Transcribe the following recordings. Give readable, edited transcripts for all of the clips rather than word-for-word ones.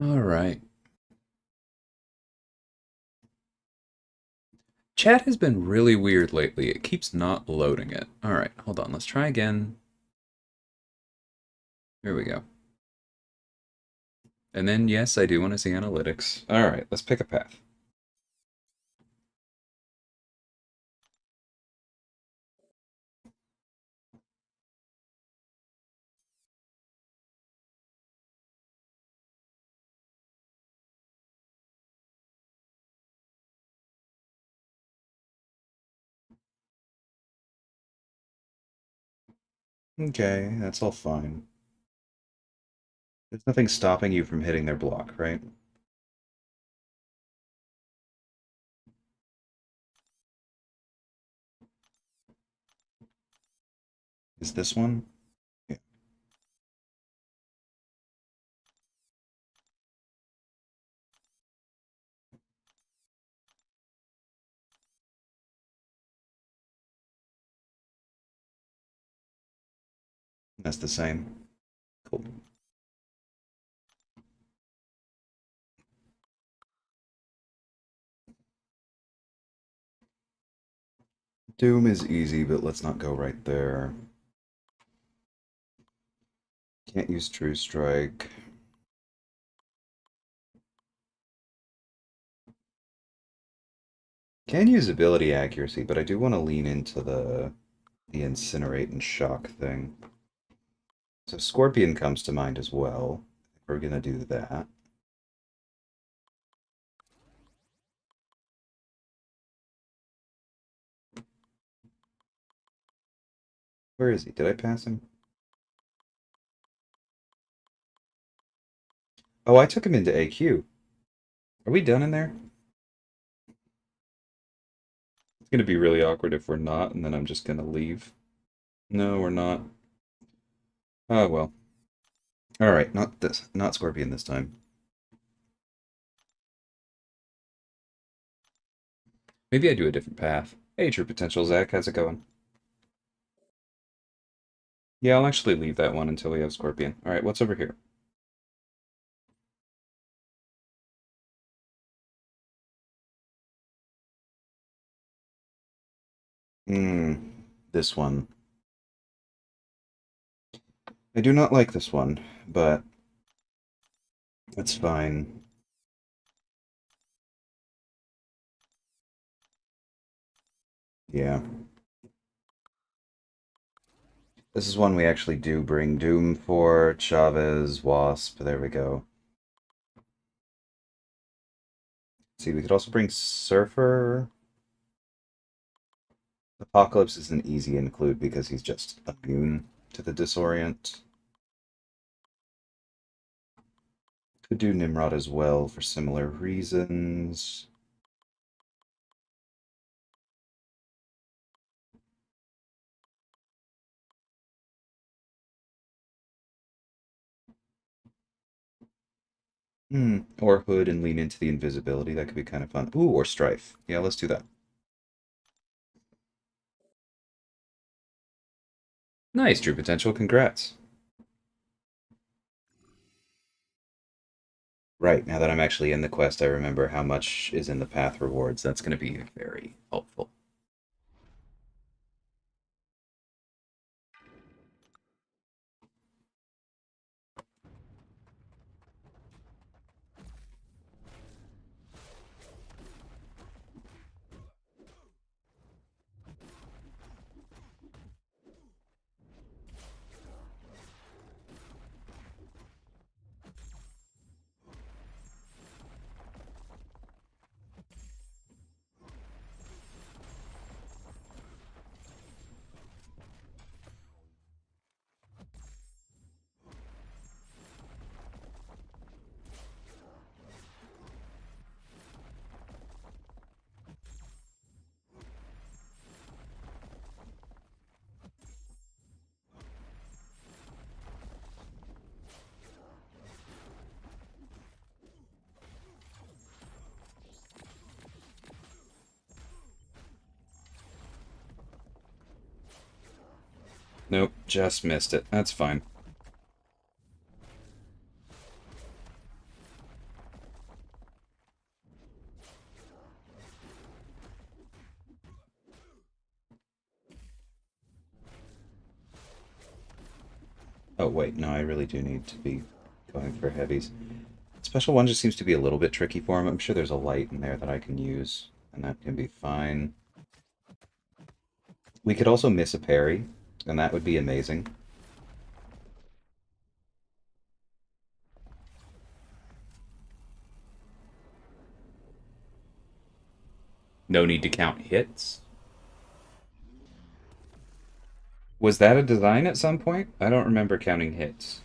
All right. Chat has been really weird lately. It keeps not loading it. All right, hold on. Let's try again. Here we go. And then, yes, I do want to see analytics. All right, let's pick a path. Okay, that's all fine. There's nothing stopping you from hitting their block, right? Is this one? Yeah, that's the same. Cool. Doom is easy, but let's not go right there. Can't use True Strike. Can use ability accuracy, but I do want to lean into the incinerate and shock thing. So Scorpion comes to mind as well. We're gonna do that. Where is he? Did I pass him? Oh, I took him into AQ. Are we done in there? It's gonna be really awkward if we're not, and then I'm just gonna leave. No, we're not. Oh well. Alright, not this. Not Scorpion this time. Maybe I do a different path. Hey, True Potential Zach, how's it going? Yeah, I'll actually leave that one until we have Scorpion. Alright, what's over here? Hmm, this one. I do not like this one, but that's fine. Yeah. This is one we actually do bring Doom for. Chavez, Wasp, there we go. See, we could also bring Surfer. Apocalypse is an easy include because he's just immune to the disorient. Could do Nimrod as well for similar reasons. Or Hood and lean into the invisibility. That could be kind of fun. Ooh, or Strife. Yeah, let's do that. Nice, True Potential. Congrats. Right, now that I'm actually in the quest, I remember how much is in the path rewards. That's going to be very helpful. Nope, just missed it. That's fine. Oh, wait, no, I really do need to be going for heavies. Special one just seems to be a little bit tricky for him. I'm sure there's a light in there that I can use, and that can be fine. We could also miss a parry, and that would be amazing. No need to count hits. Was that a design at some point? I don't remember counting hits.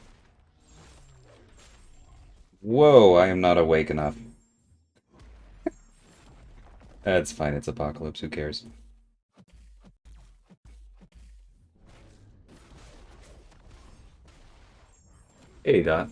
Whoa, I am not awake enough. That's fine, it's Apocalypse, who cares? Hey, Dot.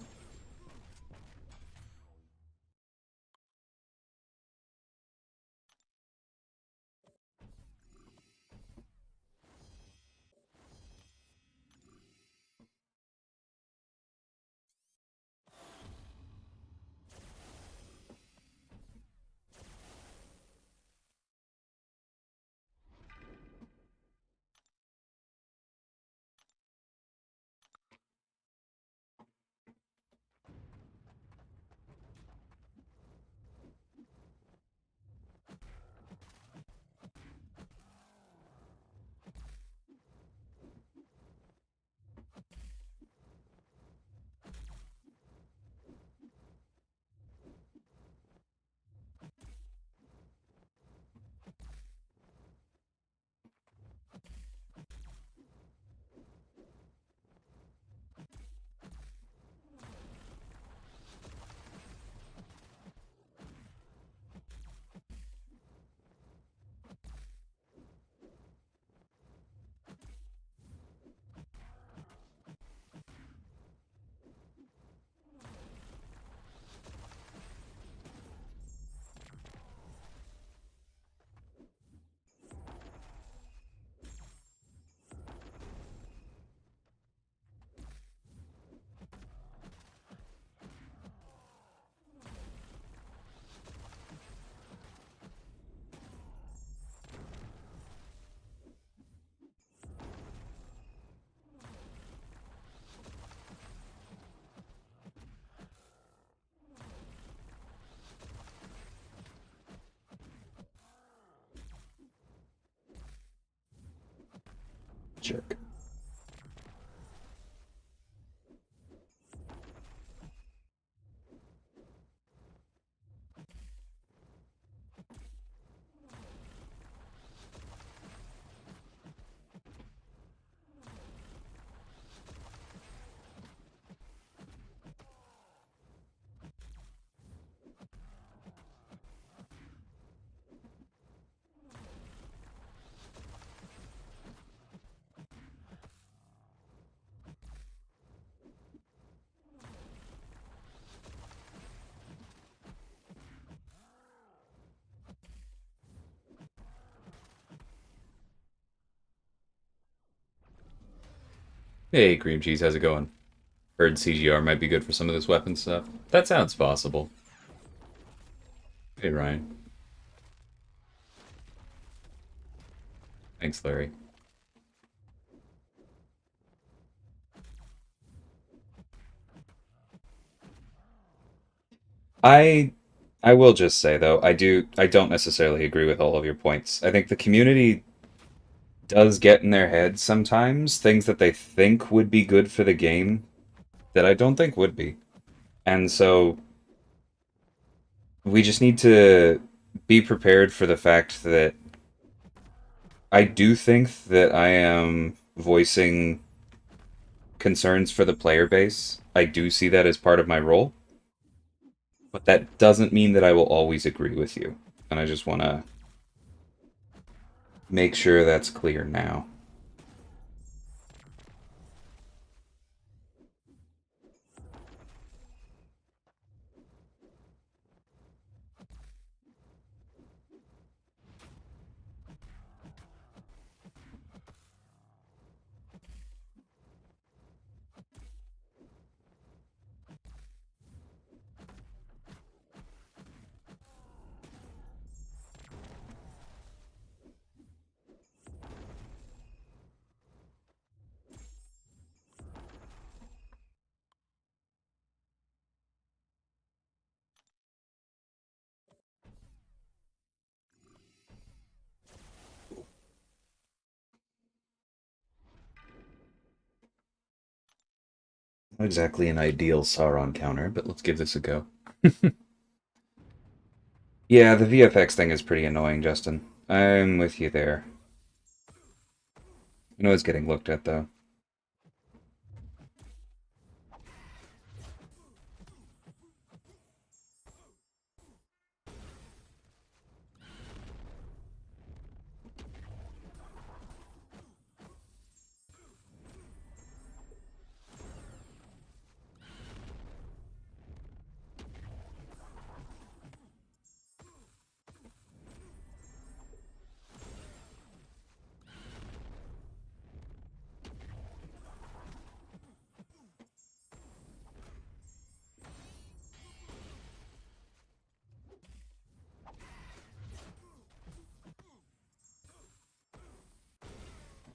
Jerk. Hey, Cream Cheese, how's it going? Heard CGR might be good for some of this weapon stuff. That sounds possible. Hey, Ryan. Thanks, Larry. I I will just say though, I don't necessarily agree with all of your points. I think the community does get in their heads sometimes things that they think would be good for the game that I don't think would be. And so we just need to be prepared for the fact that I do think that I am voicing concerns for the player base. I do see that as part of my role, but that doesn't mean that I will always agree with you. And I just want to make sure that's clear now. Not exactly an ideal Sauron counter, but let's give this a go. Yeah, the VFX thing is pretty annoying, Justin. I'm with you there. I know it's getting looked at, though.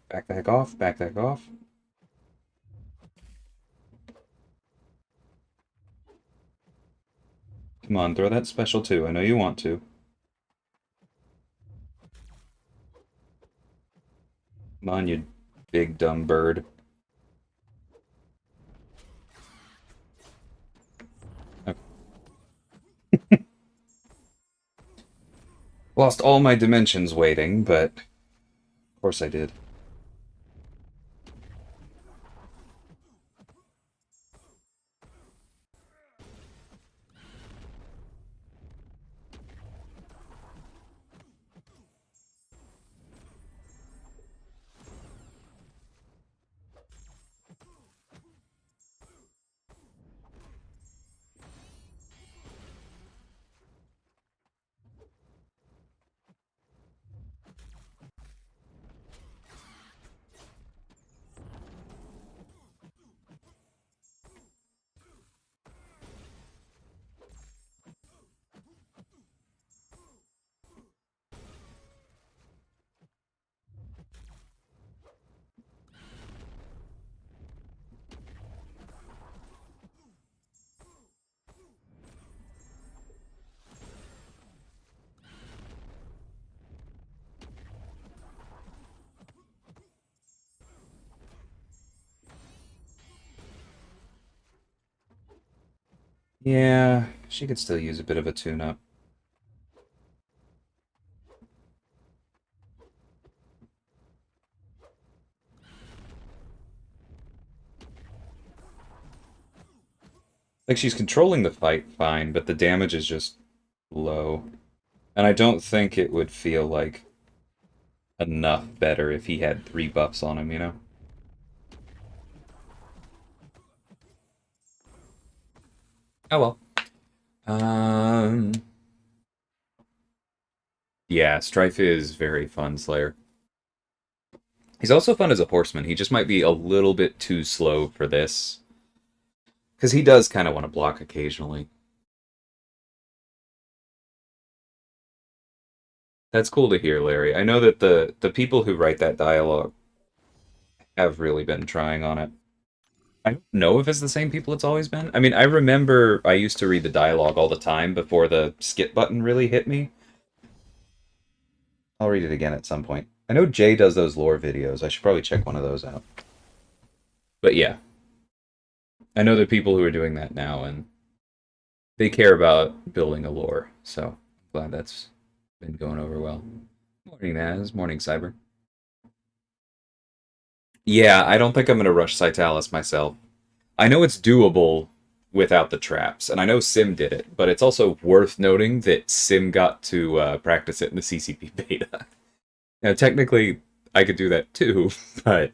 Back the heck off, back the heck off. Come on, throw that special too. I know you want to. Come on, you big dumb bird. Okay. Lost all my dimensions waiting, but of course I did. Yeah, she could still use a bit of a tune-up. Like, she's controlling the fight fine, but the damage is just low. And I don't think it would feel like enough better if he had 3 buffs on him, you know? Oh well. Um... Yeah, Strife is very fun, Slayer. He's also fun as a horseman. He just might be a little bit too slow for this. Because he does kind of want to block occasionally. That's cool to hear, Larry. I know that the people who write that dialogue have really been trying on it. I don't know if it's the same people it's always been. I mean, I remember I used to read the dialogue all the time before the skip button really hit me. I'll read it again at some point. I know Jay does those lore videos. I should probably check one of those out. But yeah, I know there are people who are doing that now, and they care about building a lore. So I'm glad that's been going over well. Morning, Naz. Morning, Cyber. Yeah, I don't think I'm gonna rush Citalis myself. I know it's doable without the traps, and I know Sim did it, but it's also worth noting that Sim got to practice it in the CCP beta. Now, technically, I could do that too, but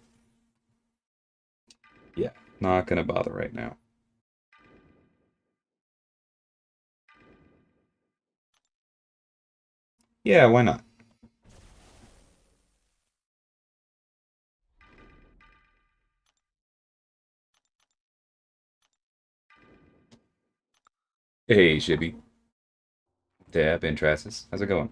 yeah, not gonna bother right now. Yeah, why not? Hey, Shibby. Dab, Intrasis. How's it going?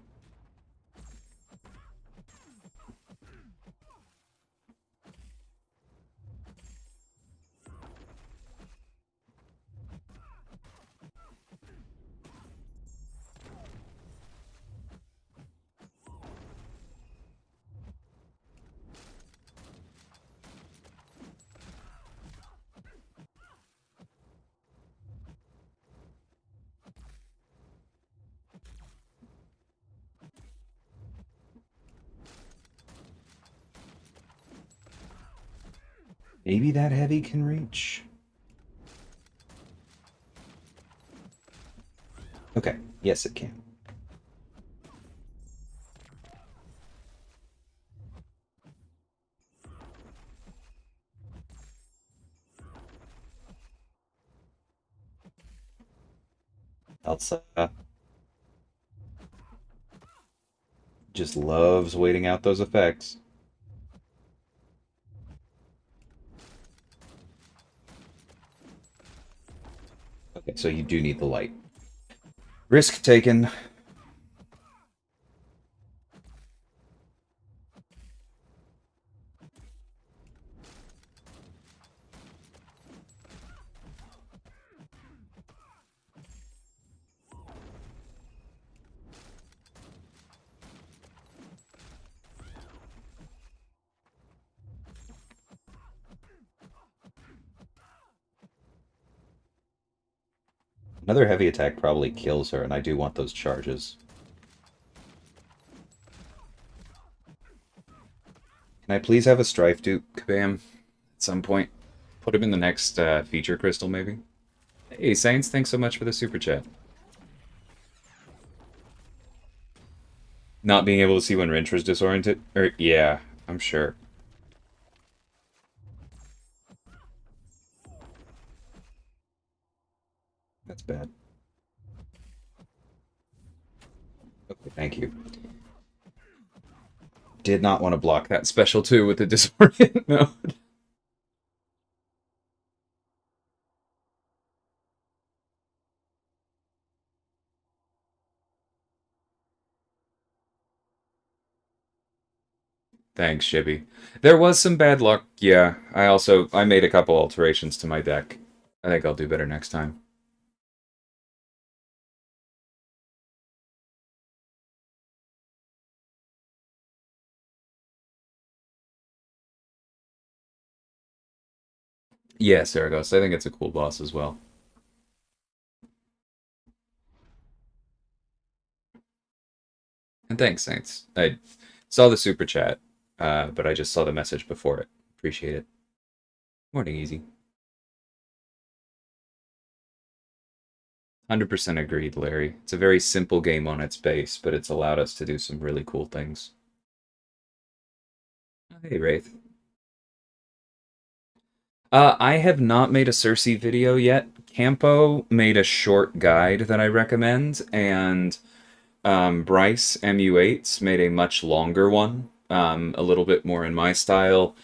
Maybe that heavy can reach? Okay, yes it can. Elsa just loves waiting out those effects. Okay, so you do need the light. Risk taken. Another heavy attack probably kills her, and I do want those charges. Can I please have a Strife Duke, Kabam, at some point? Put him in the next feature crystal, maybe? Hey, Saints, thanks so much for the super chat. Not being able to see when Rintra's disoriented? Yeah, I'm sure. That's bad. Okay, thank you. Did not want to block that special too with the disorient mode. Thanks, Shibby. There was some bad luck, yeah. I made a couple alterations to my deck. I think I'll do better next time. Yeah, Saragos. I think it's a cool boss as well. And thanks, Saints. I saw the super chat, but I just saw the message before it. Appreciate it. Morning, Easy. 100% agreed, Larry. It's a very simple game on its base, but it's allowed us to do some really cool things. Hey, Wraith. I have not made a Cersei video yet. Campo made a short guide that I recommend, and Bryce MU8's made a much longer one, a little bit more in my style.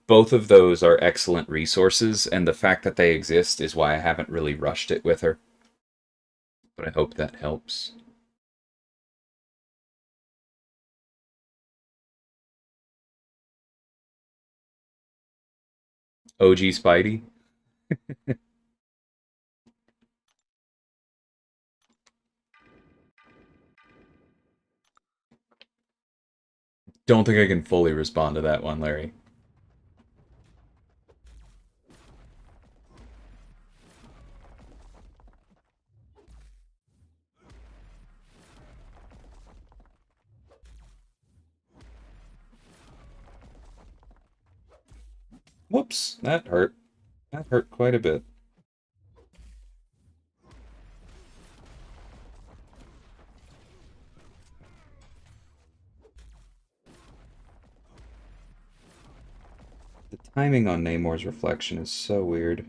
Both of those are excellent resources, and the fact that they exist is why I haven't really rushed it with her. But I hope that helps. OG Spidey? Don't think I can fully respond to that one, Larry. Whoops, that hurt. That hurt quite a bit. The timing on Namor's reflection is so weird.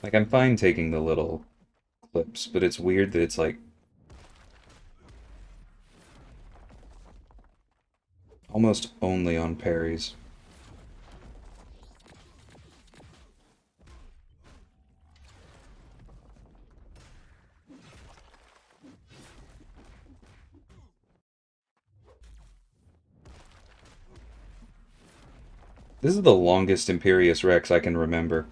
Like, I'm fine taking the little clips, but it's weird that it's like almost only on parries. This is the longest Imperious Rex I can remember.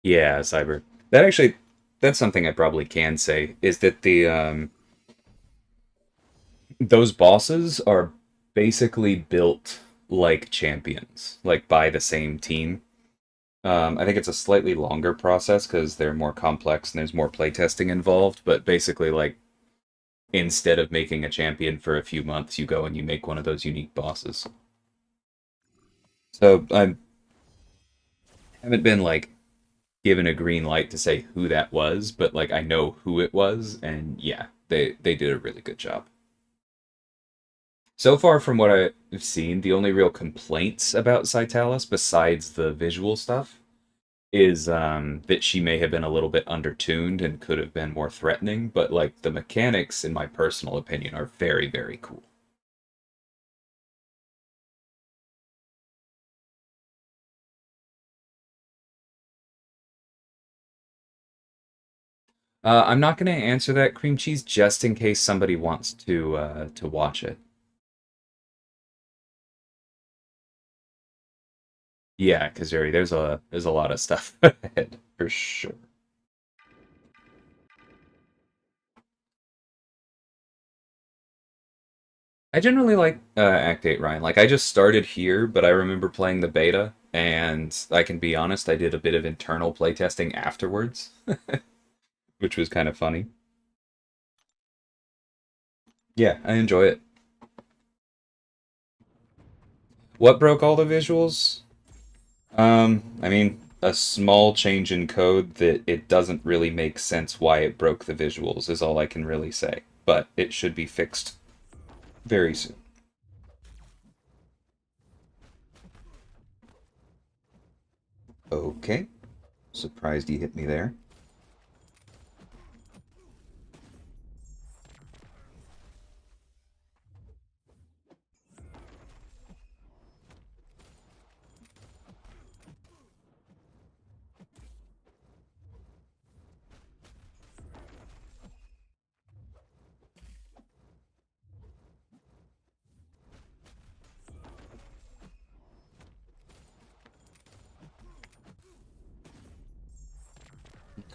Yeah, Cyber. That actually, that's something I probably can say is that the those bosses are basically built like champions, like by the same team. I think it's a slightly longer process because they're more complex and there's more playtesting involved. But basically, like instead of making a champion for a few months, you go and you make one of those unique bosses. So I haven't been like given a green light to say who that was, but like I know who it was, and yeah, they did a really good job. So far, from what I've seen, the only real complaints about Citalis, besides the visual stuff, is that she may have been a little bit undertuned and could have been more threatening. But like the mechanics, in my personal opinion, are very, very cool. I'm not going to answer that cream cheese just in case somebody wants to watch it. Yeah, because there's a lot of stuff ahead for sure. I generally like Act 8 Ryan. Like I just started here, but I remember playing the beta, and I can be honest, I did a bit of internal playtesting afterwards, which was kind of funny. Yeah, I enjoy it. What broke all the visuals? I mean, a small change in code that it doesn't really make sense why it broke the visuals is all I can really say. But it should be fixed very soon. Okay. Surprised he hit me there.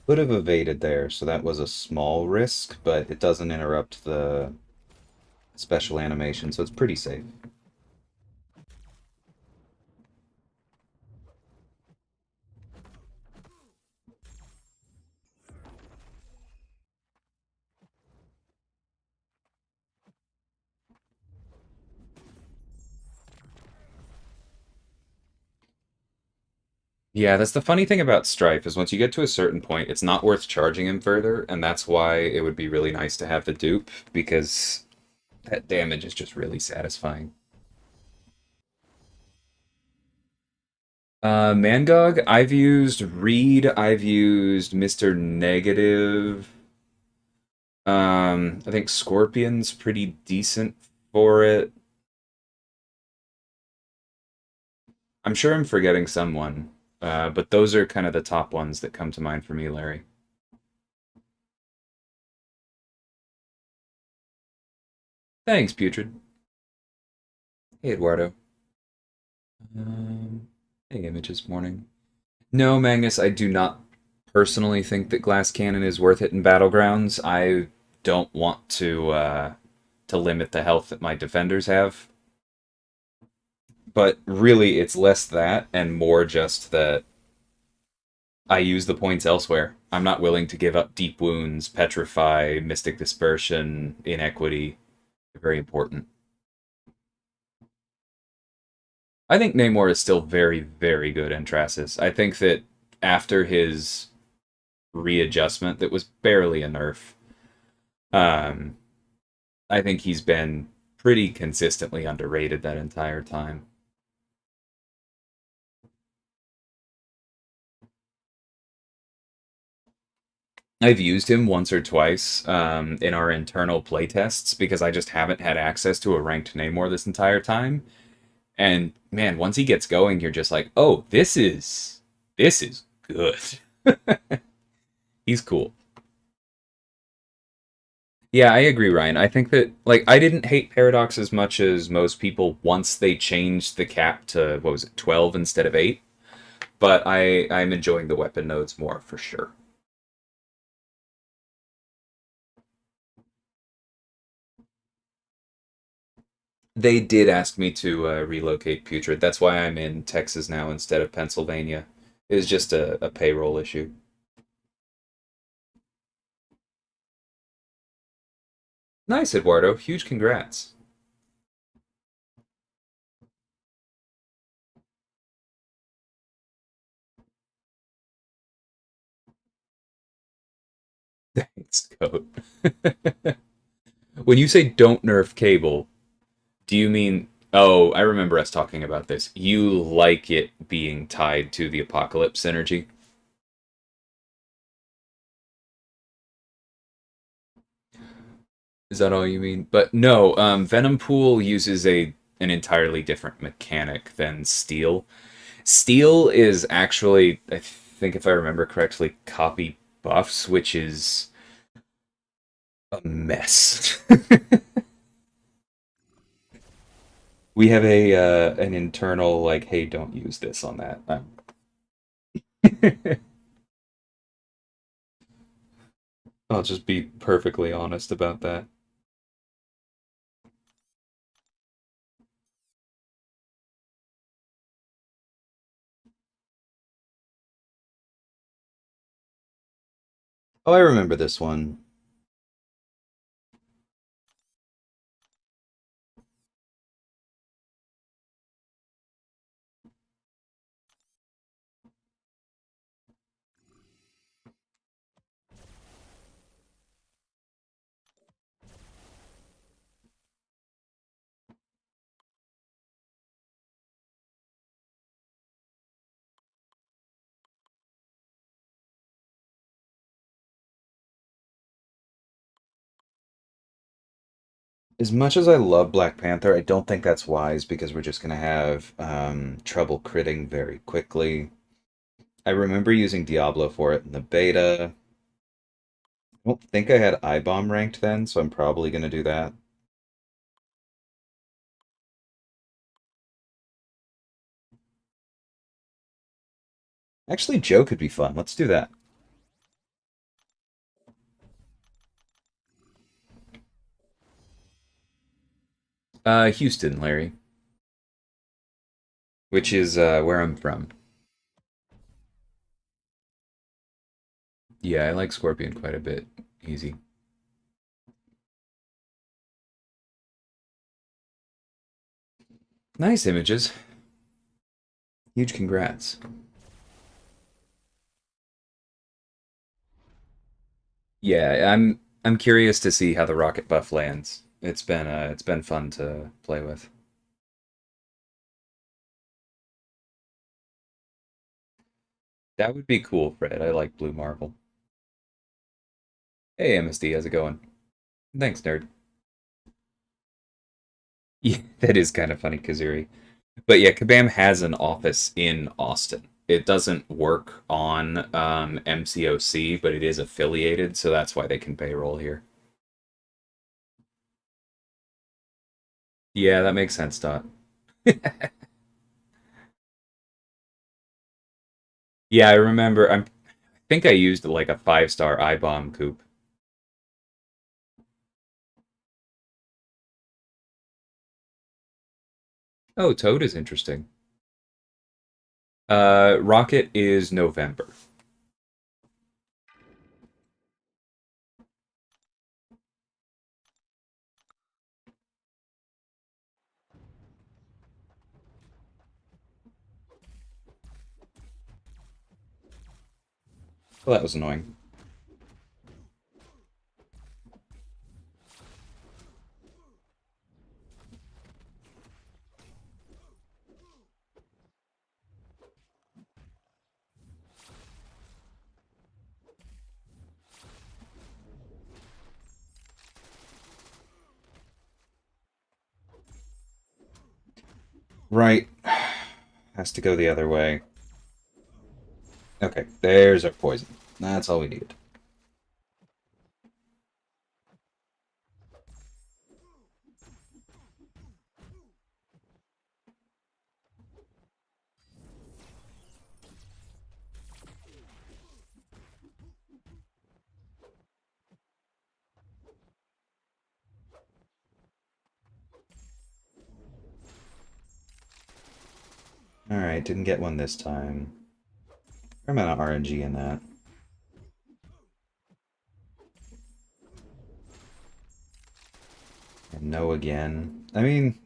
Could have evaded there, so that was a small risk, but it doesn't interrupt the special animation, so it's pretty safe. Yeah, that's the funny thing about Strife is once you get to a certain point, it's not worth charging him further, and that's why it would be really nice to have the dupe, because that damage is just really satisfying. Mangog, I've used Reed, I've used Mr. Negative. I think Scorpion's pretty decent for it. I'm sure I'm forgetting someone, but those are kind of the top ones that come to mind for me, Larry. Thanks, Putrid. Hey, Eduardo. Hey, Images Morning. No, Magnus, I do not personally think that Glass Cannon is worth it in Battlegrounds. I don't want to limit the health that my defenders have, but really it's less that and more just that I use the points elsewhere. I'm not willing to give up Deep Wounds, Petrify, Mystic Dispersion, Inequity. They're very important. I think Namor is still very, very good in Trasis. I think that after his readjustment, that was barely a nerf, um, I think he's been pretty consistently underrated that entire time. I've used him once or twice in our internal playtests because I just haven't had access to a ranked Namor this entire time. And man, once he gets going, you're just like, oh, this is good. He's cool. Yeah, I agree, Ryan. I think that like I didn't hate Paradox as much as most people once they changed the cap to what was it, 12 instead of 8. but I'm enjoying the weapon nodes more for sure. They did ask me to relocate Putrid. That's why I'm in Texas now instead of Pennsylvania. It was just a payroll issue. Nice, Eduardo. Huge congrats. Thanks, Goat. When you say don't nerf Cable, do you mean? Oh, I remember us talking about this. You like it being tied to the Apocalypse synergy? Is that all you mean? But no, Venom Pool uses a an entirely different mechanic than Steel. Steel is actually, I think if I remember correctly, copy buffs, which is a mess. We have a an internal like, hey, don't use this on that. I'll just be perfectly honest about that. Oh, I remember this one. As much as I love Black Panther, I don't think that's wise because we're just gonna have trouble critting very quickly. I remember using Diablo for it in the beta. I don't think I had I-Bomb ranked then, so I'm probably gonna do that. Actually, Joe could be fun. Let's do that. Houston, Larry, which is where I'm from. Yeah, I like Scorpion quite a bit. Easy. Nice images. Huge congrats. Yeah, I'm curious to see how the rocket buff lands. It's been fun to play with. That would be cool, Fred. I like Blue Marble. Hey, MSD, how's it going? Thanks, nerd. Yeah, that is kind of funny, Kazuri. But yeah, Kabam has an office in Austin. It doesn't work on MCOC, but it is affiliated, so that's why they can payroll here. Yeah, that makes sense, Dot. Yeah, I remember. I think I used like a 5-star I bomb coop. Oh, Toad is interesting. Rocket is November. Well, that was annoying. Right. Has to go the other way. Okay, there's our poison. That's all we needed. Alright, didn't get one this time. Fair amount of RNG in that. And no again. I mean,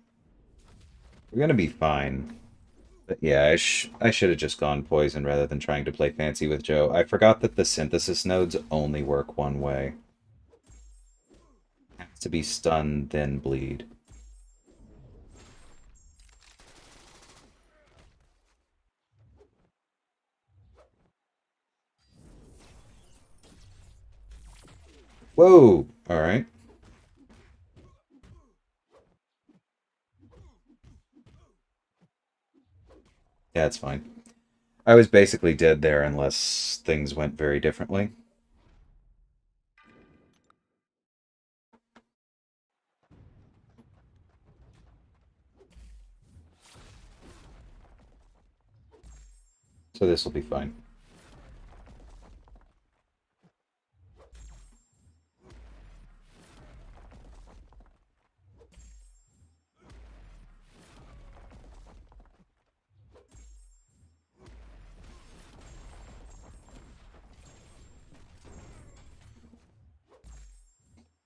we're gonna be fine. But yeah, I should have just gone poison rather than trying to play fancy with Joe. I forgot that the synthesis nodes only work one way. It has to be stun, then bleed. Whoa! Alright. Yeah, it's fine. I was basically dead there unless things went very differently. So this will be fine.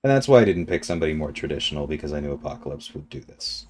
And that's why I didn't pick somebody more traditional, because I knew Apocalypse would do this.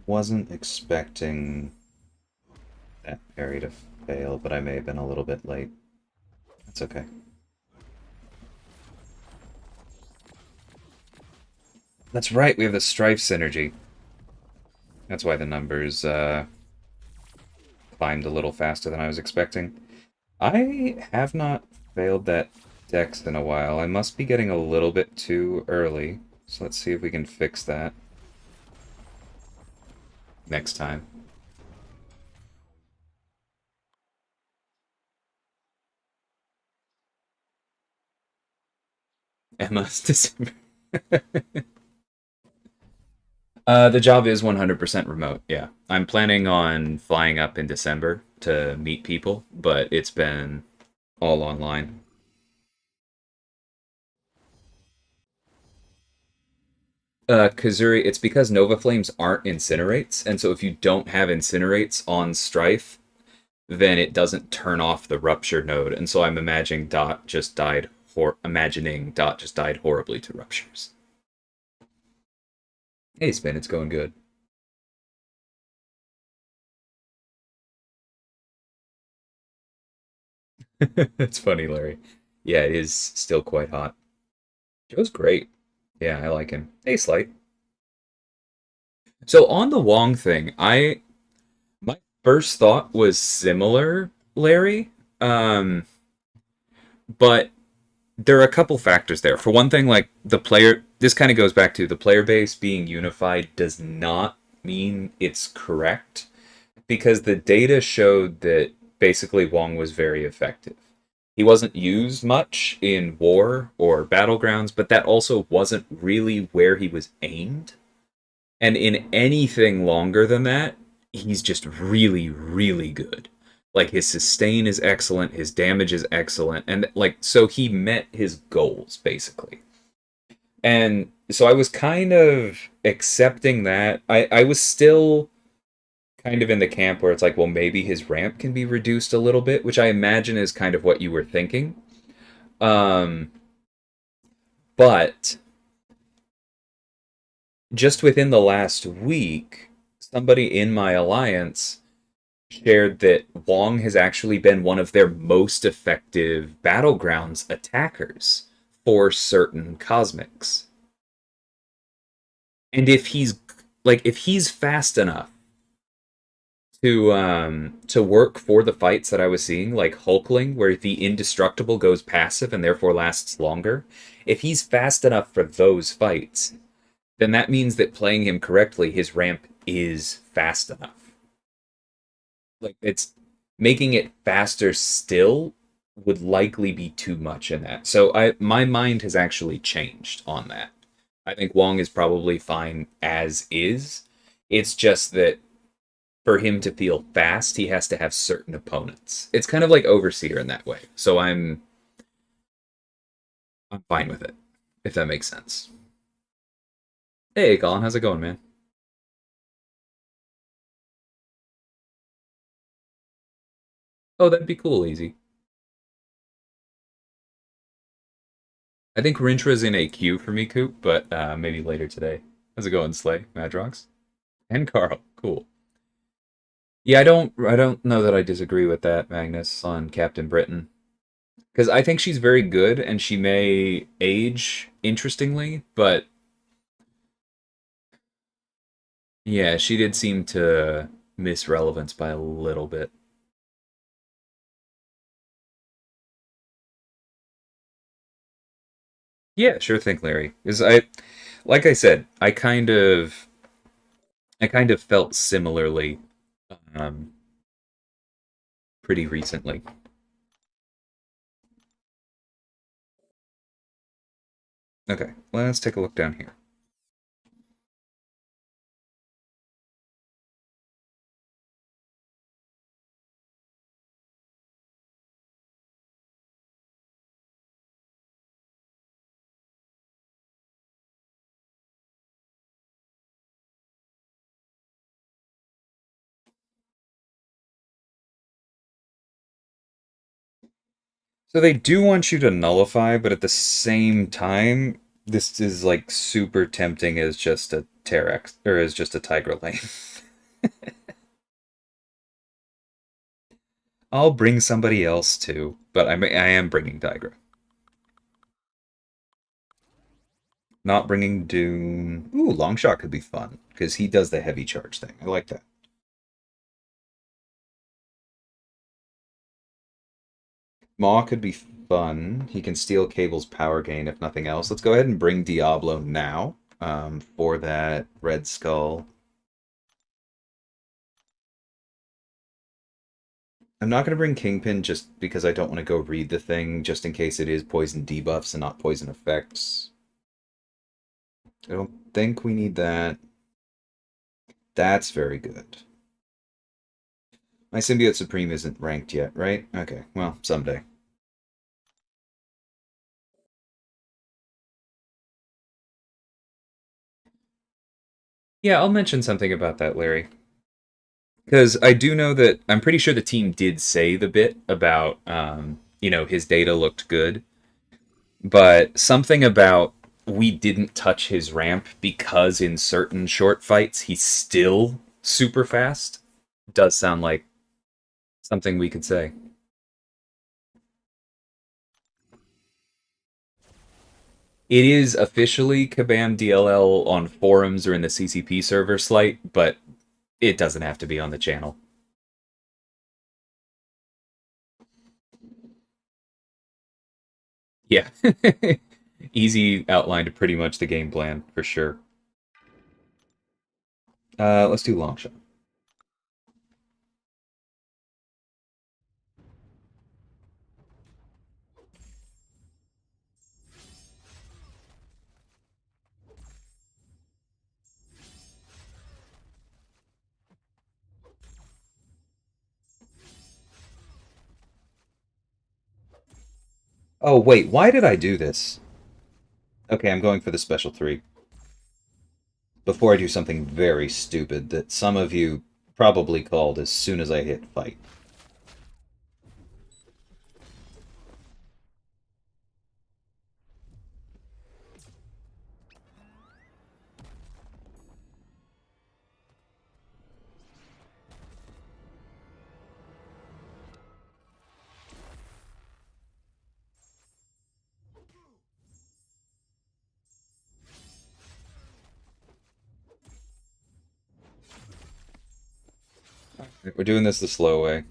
Wasn't expecting that parry to fail, but I may have been a little bit late. That's okay. That's right, we have the Strife synergy. That's why the numbers climbed a little faster than I was expecting. I have not failed that dex in a while. I must be getting a little bit too early. So let's see if we can fix that next time. Emma's December. The job is 100% remote, yeah. I'm planning on flying up in December to meet people, but it's been all online. Kazuri, it's because Nova Flames aren't incinerates, and so if you don't have incinerates on Strife, then it doesn't turn off the rupture node, and so I'm imagining Dot just died horribly to ruptures. Hey, Spin, it's going good. That's funny, Larry. Yeah, it is still quite hot. Joe's great. Yeah, I like him. Hey, Slight. So on the Wong thing, I my first thought was similar, Larry. But there are a couple factors there. For one thing, like the player, this kind of goes back to the player base being unified does not mean it's correct because the data showed that basically Wong was very effective. He wasn't used much in war or battlegrounds, but that also wasn't really where he was aimed. And in anything longer than that, he's just really, really good. Like his sustain is excellent, his damage is excellent, and like so he met his goals basically. And so I was kind of accepting that. I was still kind of in the camp where it's like, well, maybe his ramp can be reduced a little bit, which I imagine is kind of what you were thinking. Um, but just within the last week, somebody in my alliance shared that Wong has actually been one of their most effective battlegrounds attackers for certain cosmics. And if he's fast enough to work for the fights that I was seeing, like Hulkling, where the indestructible goes passive and therefore lasts longer. If he's fast enough for those fights, then that means that playing him correctly, his ramp is fast enough. Like it's making it faster still would likely be too much in that. So I my mind has actually changed on that. I think Wong is probably fine as is. It's just that for him to feel fast, he has to have certain opponents. It's kind of like Overseer in that way. So I'm fine with it, if that makes sense. Hey Colin, how's it going, man? Oh, that'd be cool, easy. I think Rintra's in a queue for me, Coop, but maybe later today. How's it going, Slay? Madrox? And Carl. Cool. Yeah, I don't know that I disagree with that, Magnus, on Captain Britain. Because I think she's very good and she may age interestingly, but yeah, she did seem to miss relevance by a little bit. Yeah, sure thing, Larry. Because like I said, I kind of felt similarly, um, pretty recently. Okay, let's take a look down here. So they do want you to nullify, but at the same time, this is like super tempting as just a Terex or as just a Tiger Lane. I'll bring somebody else too, but I am bringing Tigra. Not bringing Dune. Ooh, long shot could be fun because he does the heavy charge thing. I like that. Maw could be fun. He can steal Cable's power gain if nothing else. Let's go ahead and bring Diablo now, for that Red Skull. I'm not going to bring Kingpin just because I don't want to go read the thing, just in case it is poison debuffs and not poison effects. I don't think we need that. That's very good. My Symbiote Supreme isn't ranked yet, right? Okay, well, someday. Yeah, I'll mention something about that, Larry. Because I do know that I'm pretty sure the team did say the bit about, his data looked good, but something about we didn't touch his ramp because in certain short fights he's still super fast does sound like something we could say. It is officially Kabam DLL on forums or in the CCP server Slight, but it doesn't have to be on the channel. Yeah. Easy outline to pretty much the game plan, for sure. Let's do long shot. Oh, wait, why did I do this? Okay, I'm going for the special three. Before I do something very stupid that some of you probably called as soon as I hit fight. We're doing this the slow way.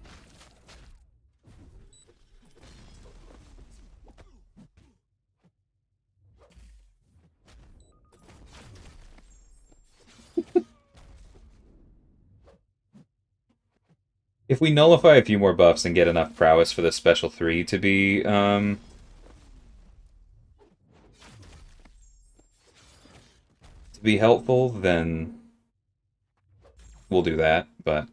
If we nullify a few more buffs and get enough prowess for the special 3 to be helpful, then we'll do that, but...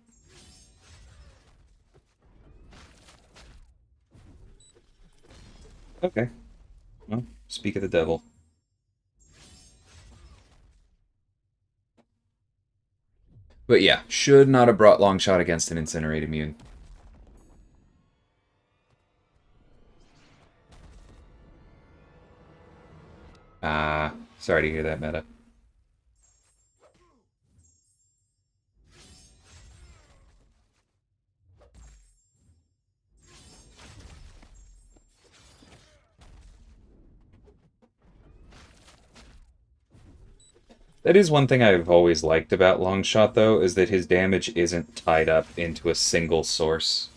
Okay. Well, speak of the devil. But yeah, should not have brought long shot against an Incinerate immune. Ah, sorry to hear that, meta. That is one thing I've always liked about Longshot, though, is that his damage isn't tied up into a single source.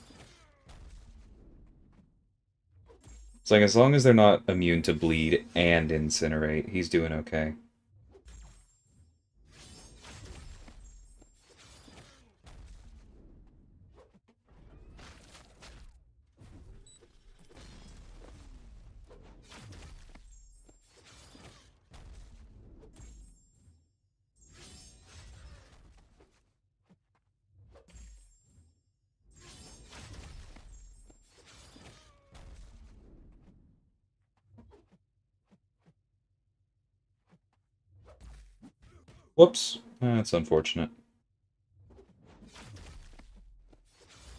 It's like, as long as they're not immune to bleed and incinerate, he's doing okay. Whoops. That's unfortunate.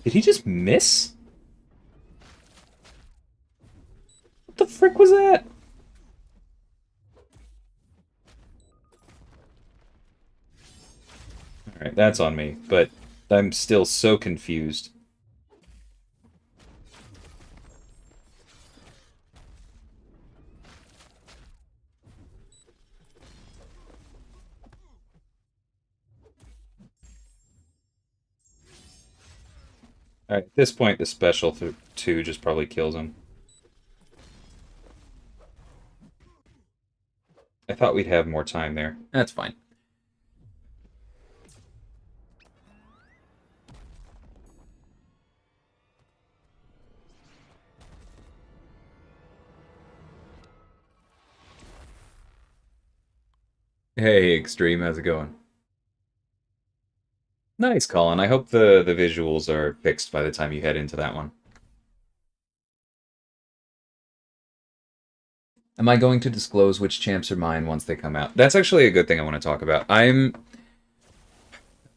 Did he just miss? What the frick was that? Alright, that's on me, but I'm still so confused. Alright, at this point, the special 2 just probably kills him. I thought we'd have more time there. That's fine. Hey, Extreme, how's it going? Nice, Colin. I hope the visuals are fixed by the time you head into that one. Am I going to disclose which champs are mine once they come out? That's actually a good thing I want to talk about. I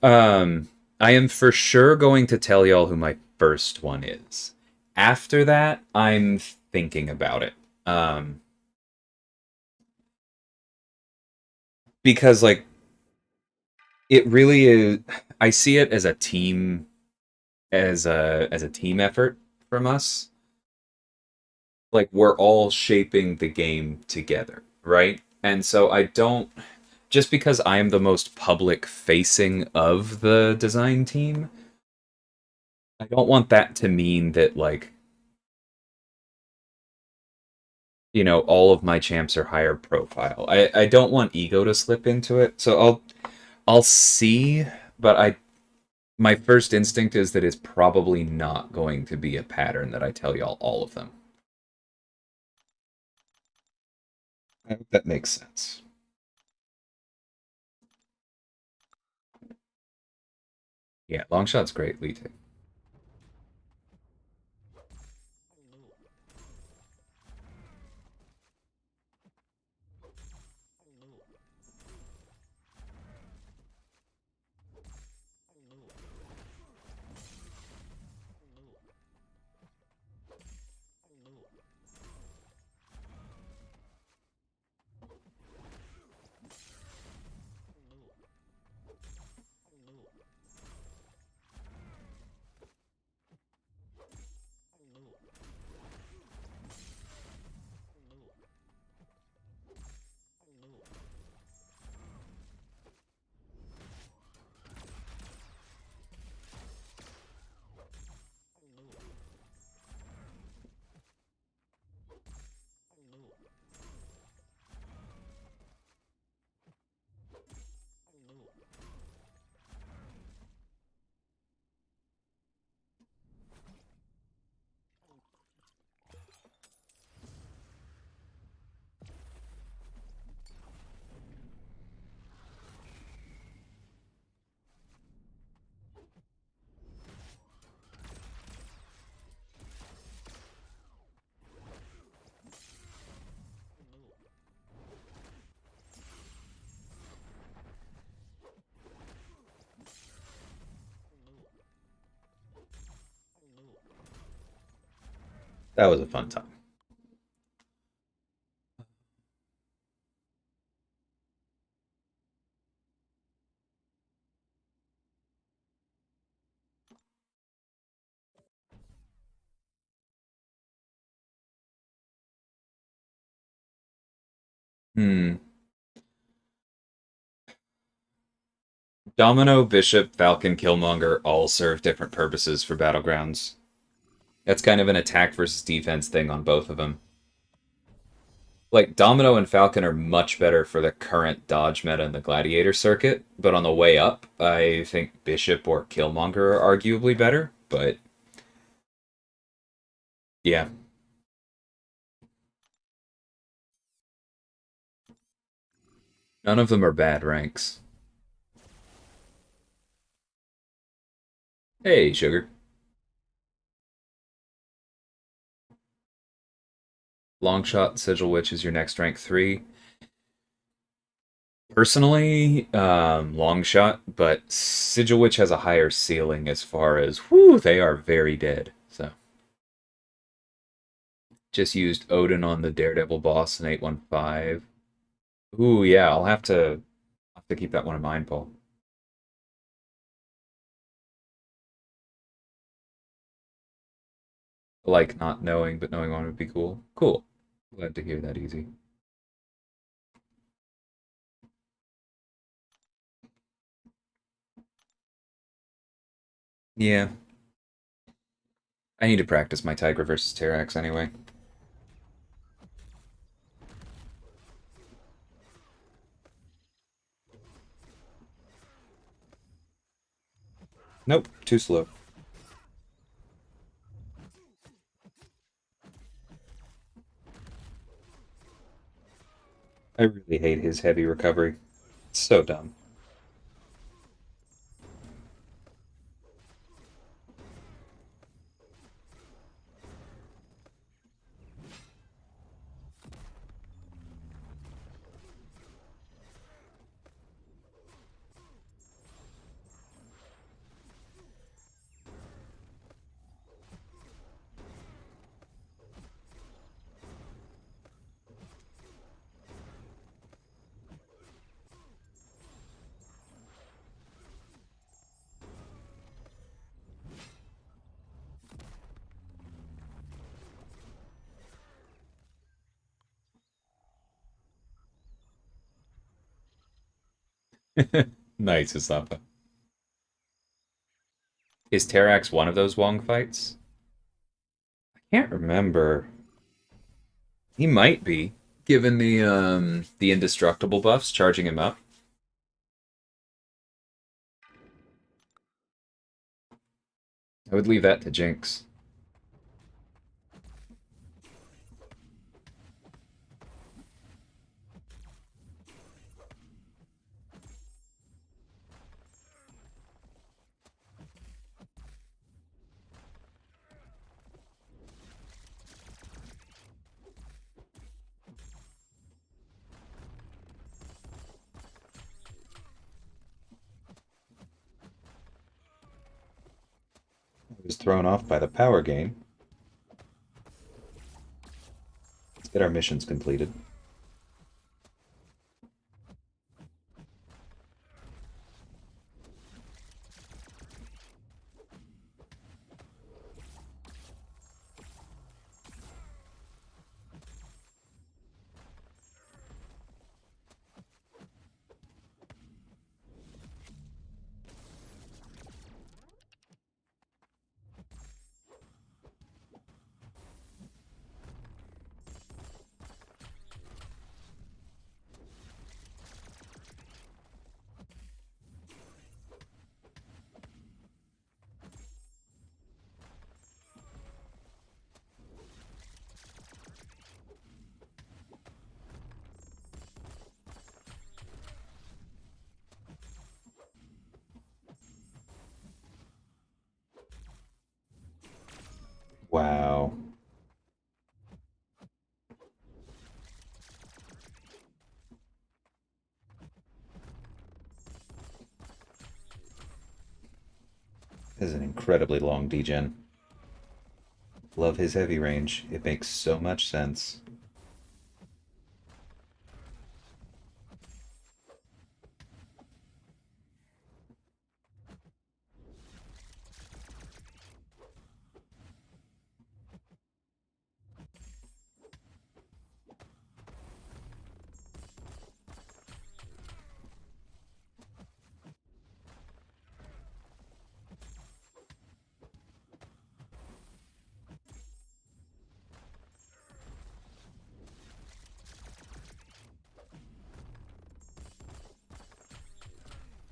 am for sure going to tell y'all who my first one is. After that, I'm thinking about it. Because like it really is, I see it as a team as a team effort from us. Like we're all shaping the game together, right? And so I don't, just because I am the most public facing of the design team, I don't want that to mean that like, you know, all of my champs are higher profile. I don't want ego to slip into it. So I'll see, but my first instinct is that it's probably not going to be a pattern that I tell y'all all of them. I hope that makes sense. Yeah, long shot's great, Lee. That was a fun time. Hmm. Domino, Bishop, Falcon, Killmonger all serve different purposes for Battlegrounds. That's kind of an attack versus defense thing on both of them. Like, Domino and Falcon are much better for the current dodge meta in the Gladiator circuit, but on the way up, I think Bishop or Killmonger are arguably better, but yeah. None of them are bad ranks. Hey, Sugar. Longshot, Sigil Witch is your next rank 3. Personally, Longshot, but Sigil Witch has a higher ceiling as far as, whoo, they are very dead. So, just used Odin on the Daredevil boss in 815. Ooh, yeah, I'll have to keep that one in mind, Paul. Like not knowing, but knowing one would be cool. Cool. Glad to hear that, Easy. Yeah, I need to practice my Tigra versus Terrax anyway. Nope, too slow. I really hate his heavy recovery. It's so dumb. Nice, Isapa. Is Terrax one of those Wong fights? I can't remember. He might be, given the indestructible buffs charging him up. I would leave that to Jinx. I was thrown off by the power gain. Let's get our missions completed. Wow. This is an incredibly long degen. love his heavy range. It makes so much sense.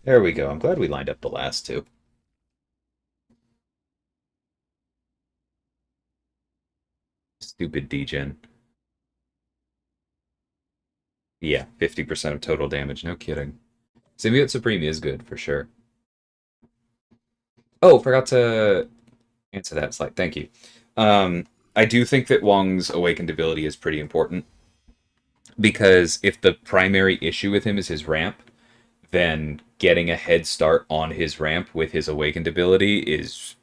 There we go. I'm glad we lined up the last two. Stupid degen. Yeah, 50% of total damage. No kidding. Symbiote Supreme is good for sure. Oh, forgot to answer that slide. Thank you. I do think that Wong's awakened ability is pretty important because if the primary issue with him is his ramp, then getting a head start on his ramp with his awakened ability is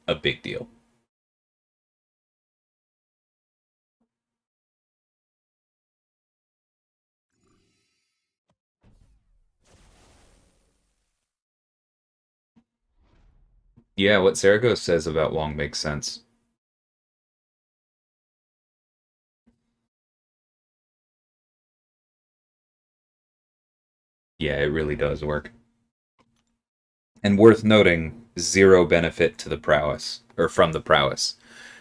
a big deal. Yeah, what Sarago says about Wong makes sense. Yeah, it really does work. And worth noting, zero benefit to the prowess, or from the prowess.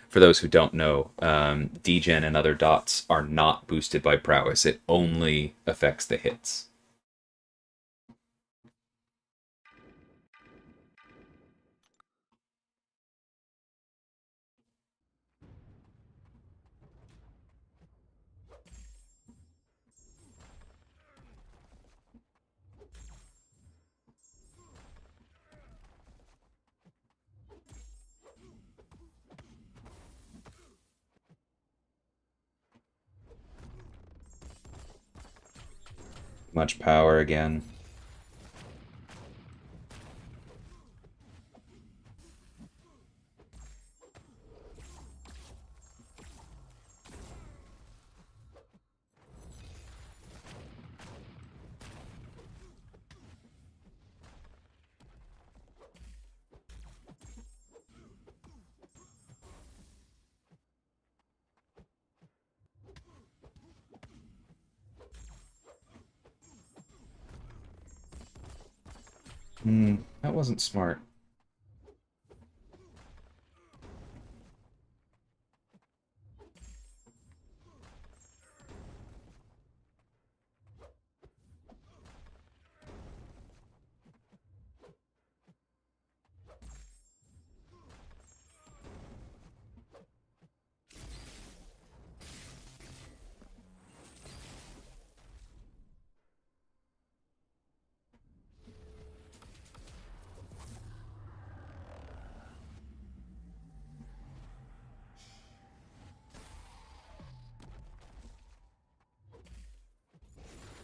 For those who don't know, degen and other dots are not boosted by prowess. It only affects the hits. Much power again. That wasn't smart.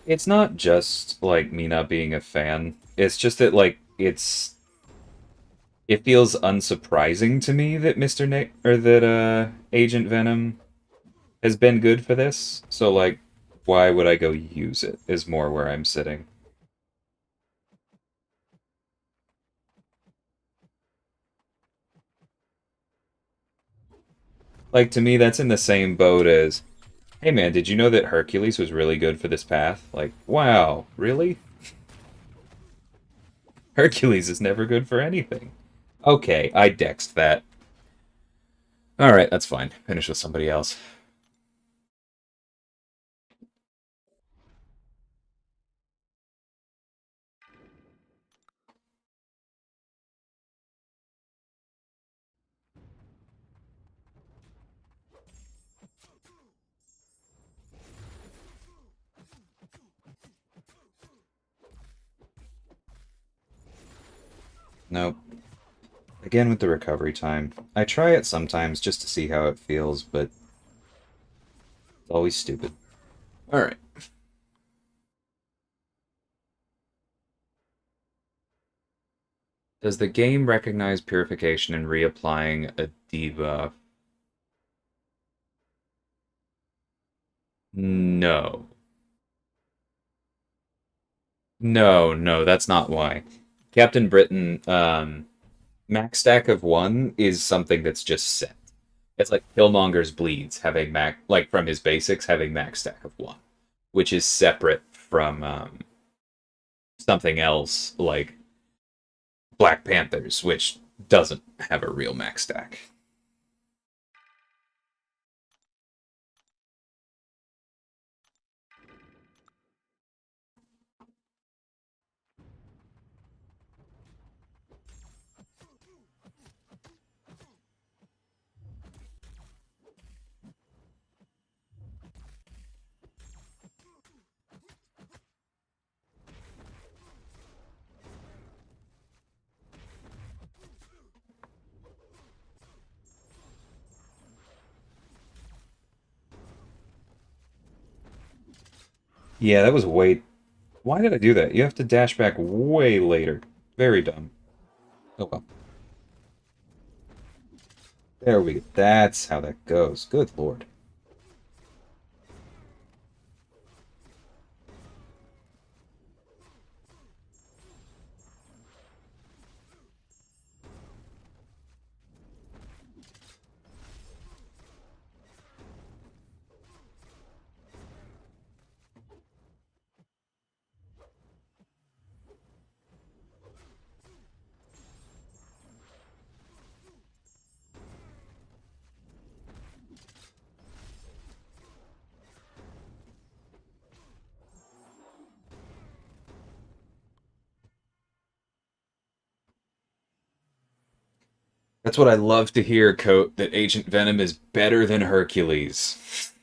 It's not just like me not being a fan. It's just that it feels unsurprising to me that Mr. Nick or that Agent Venom has been good for this. So like why would I go use it is more where I'm sitting. Like to me that's in the same boat as, hey man, did you know that Hercules was really good for this path? Like, wow, really? Hercules is never good for anything. Okay, I dexed that. Alright, that's fine. Finish with somebody else. Nope. Again with the recovery time. I try it sometimes just to see how it feels, but it's always stupid. Alright. Does the game recognize purification and reapplying a debuff? No. No, no, that's not why. Captain Britain, max stack of one is something that's just set. It's like Killmonger's bleeds having max, like from his basics having max stack of one, which is separate from something else like Black Panthers, which doesn't have a real max stack. Yeah, that was way. Why did I do that? You have to dash back way later. Very dumb. Oh well. There we go. That's how that goes. Good lord. That's what I love to hear, Coat, that Agent Venom is better than Hercules.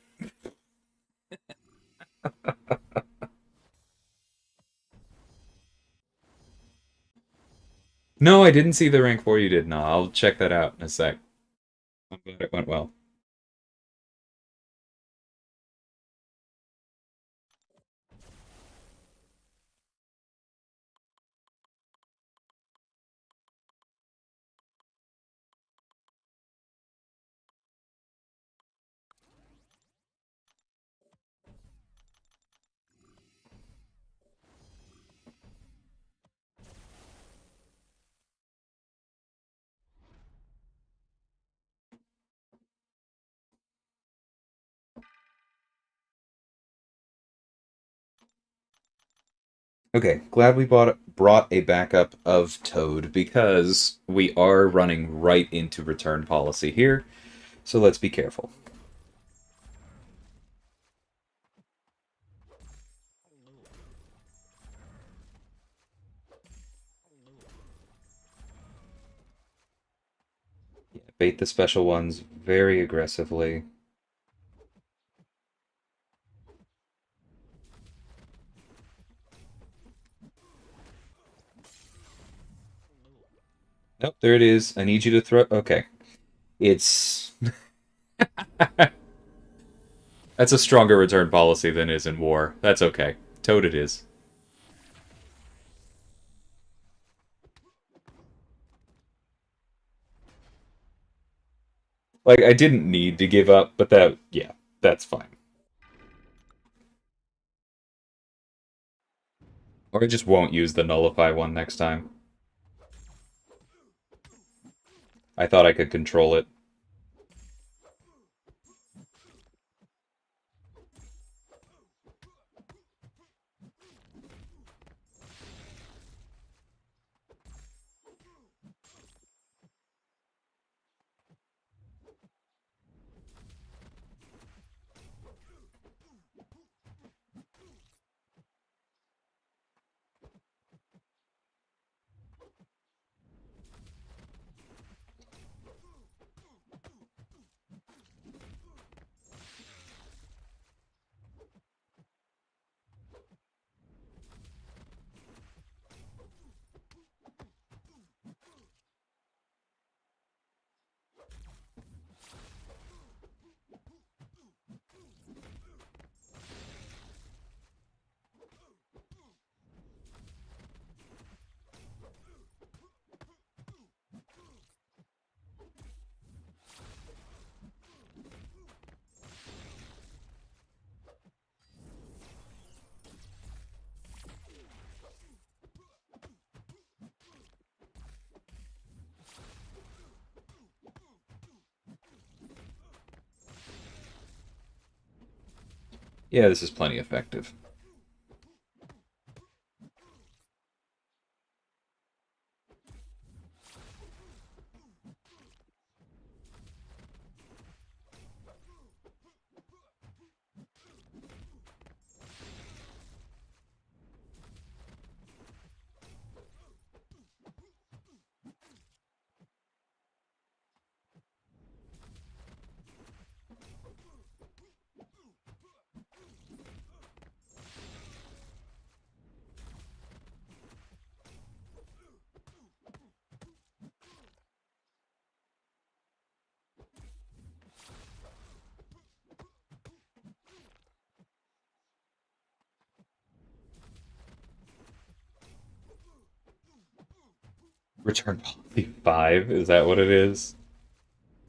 No, I didn't see the rank 4 you did. No, I'll check that out in a sec. I'm glad it went well. Okay, glad we brought a backup of Toad because we are running right into return policy here, so let's be careful. Yeah, bait the special ones very aggressively. Nope, there it is. I need you to throw. Okay. It's. That's a stronger return policy than is in war. That's okay. Toad it is. Like, I didn't need to give up, but that. Yeah, that's fine. Or I just won't use the nullify one next time. I thought I could control it. Yeah, this is plenty effective. Return policy 5, is that what it is?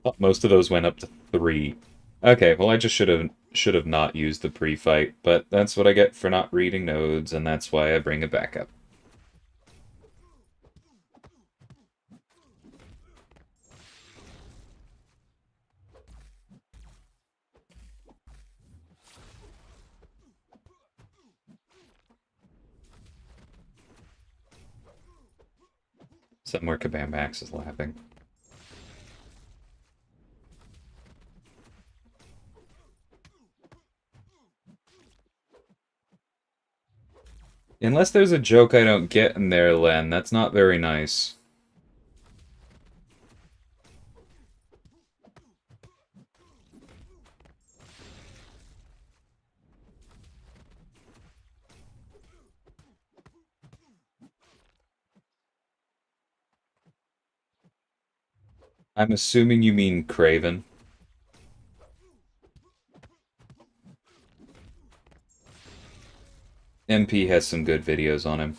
Thought most of those went up to 3. Okay, well I just should have not used the pre-fight, but that's what I get for not reading nodes, and that's why I bring it back up. Somewhere Kabam Max is laughing. Unless there's a joke I don't get in there, Len, that's not very nice. I'm assuming you mean Craven. MP has some good videos on him.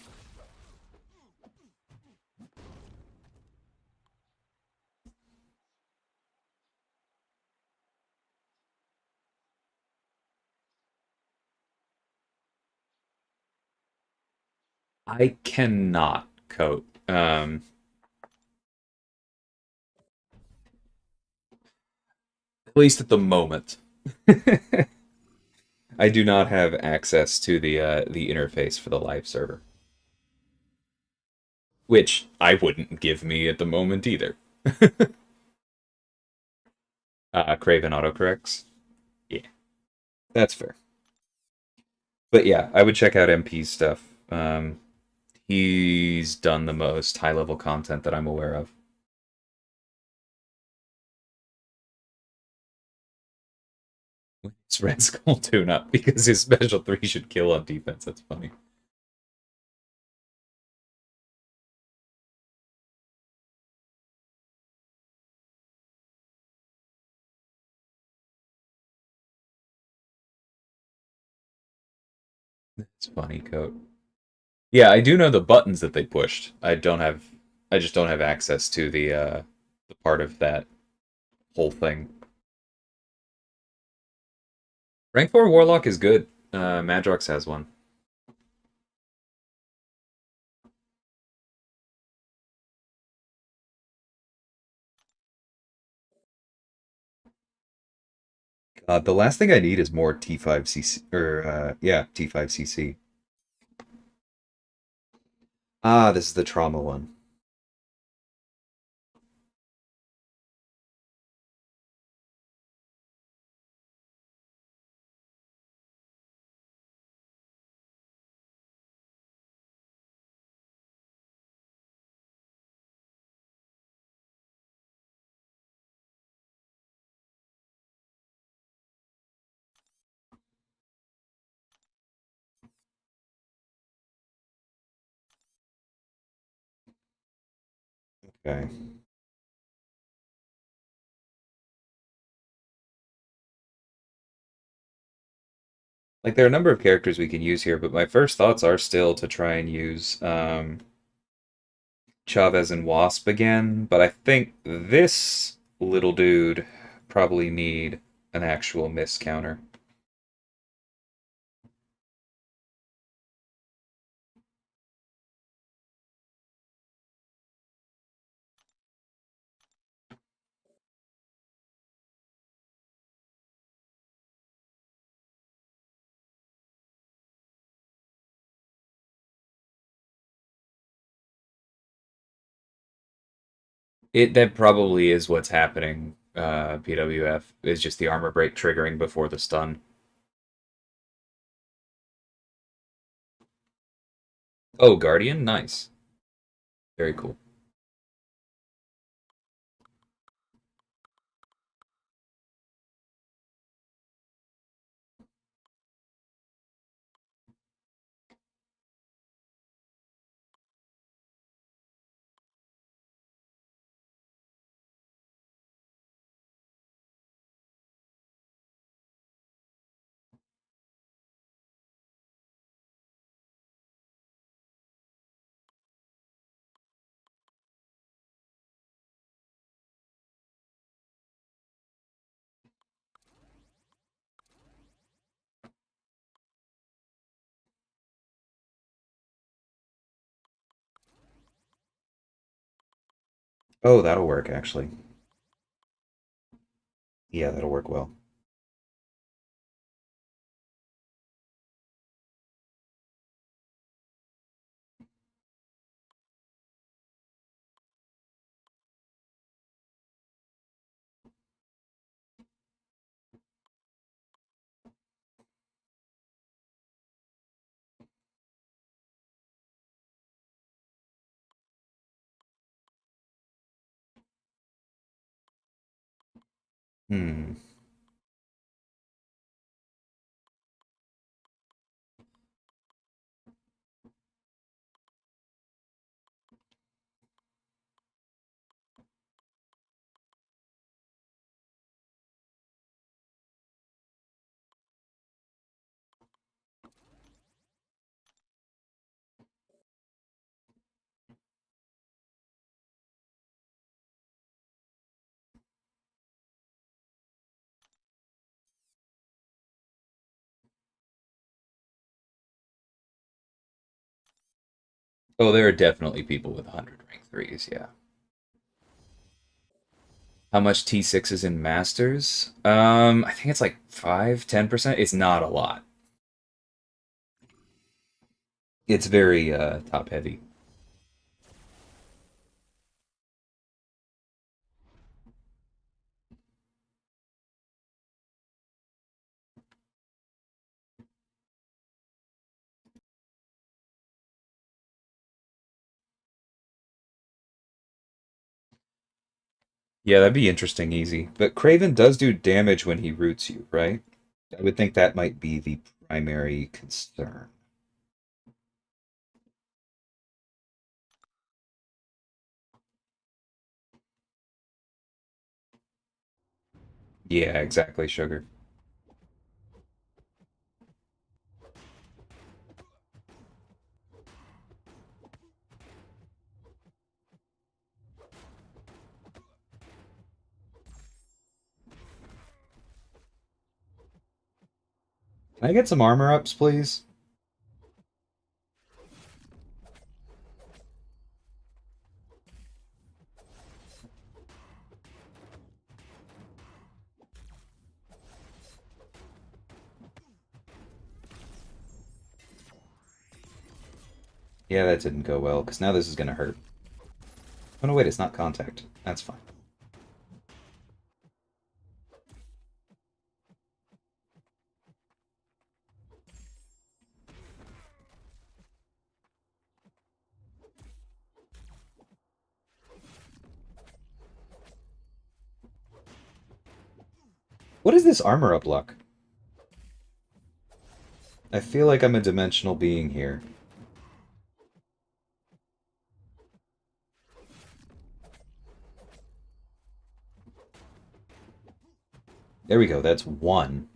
I cannot cope. At least at the moment. I do not have access to the interface for the live server, which I wouldn't give me at the moment either. Craven autocorrects. Yeah, that's fair. But yeah, I would check out MP's stuff. He's done the most high level content that I'm aware of. It's Red Skull tune up because his special 3 should kill on defense. That's funny. It's funny, Coat. Yeah, I do know the buttons that they pushed. I just don't have access to the part of that whole thing. Rank 4 Warlock is good. Madrox has one. The last thing I need is more T5CC, or, yeah, T5CC. Ah, this is the trauma one. Okay. Like, there are a number of characters we can use here, but my first thoughts are still to try and use Chavez and Wasp again, but I think this little dude probably need an actual miss counter. That probably is what's happening. PWF is just the armor break triggering before the stun. Oh, Guardian, nice, very cool. Oh, that'll work actually. Yeah, that'll work well. Hmm. Oh, there are definitely people with 100 rank threes. Yeah. How much T6 is in Masters? I think it's like 5, 10%. It's not a lot. It's very top heavy. Yeah, that'd be interesting, easy. But Craven does do damage when he roots you, right? I would think that might be the primary concern. Yeah, exactly, Sugar. Can I get some armor ups, please? Yeah, that didn't go well, because now this is going to hurt. Oh, no, wait, it's not contact. That's fine. What is this armor up luck? I feel like I'm a dimensional being here. There we go, that's one.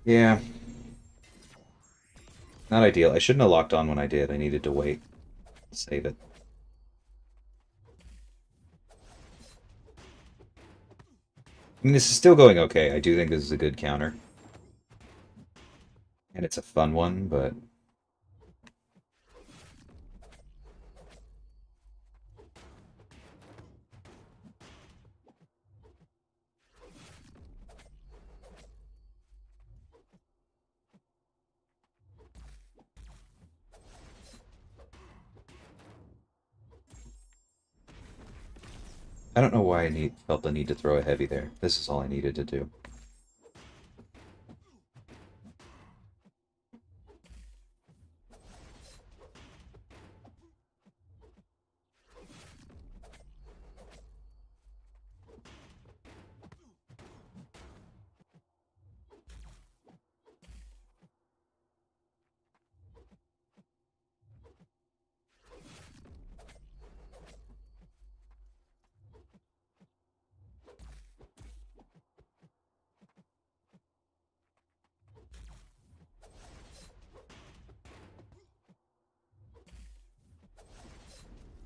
Yeah, not ideal. I shouldn't have locked on when I did. I needed to wait. Save it. I mean, this is still going okay. I do think this is a good counter. And it's a fun one, but I don't know why I felt the need to throw a heavy there. This is all I needed to do.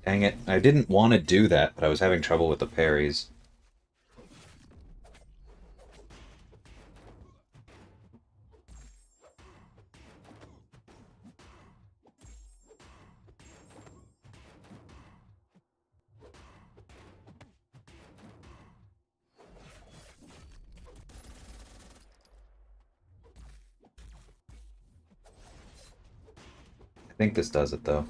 Dang it. I didn't want to do that, but I was having trouble with the parries. I think this does it, though.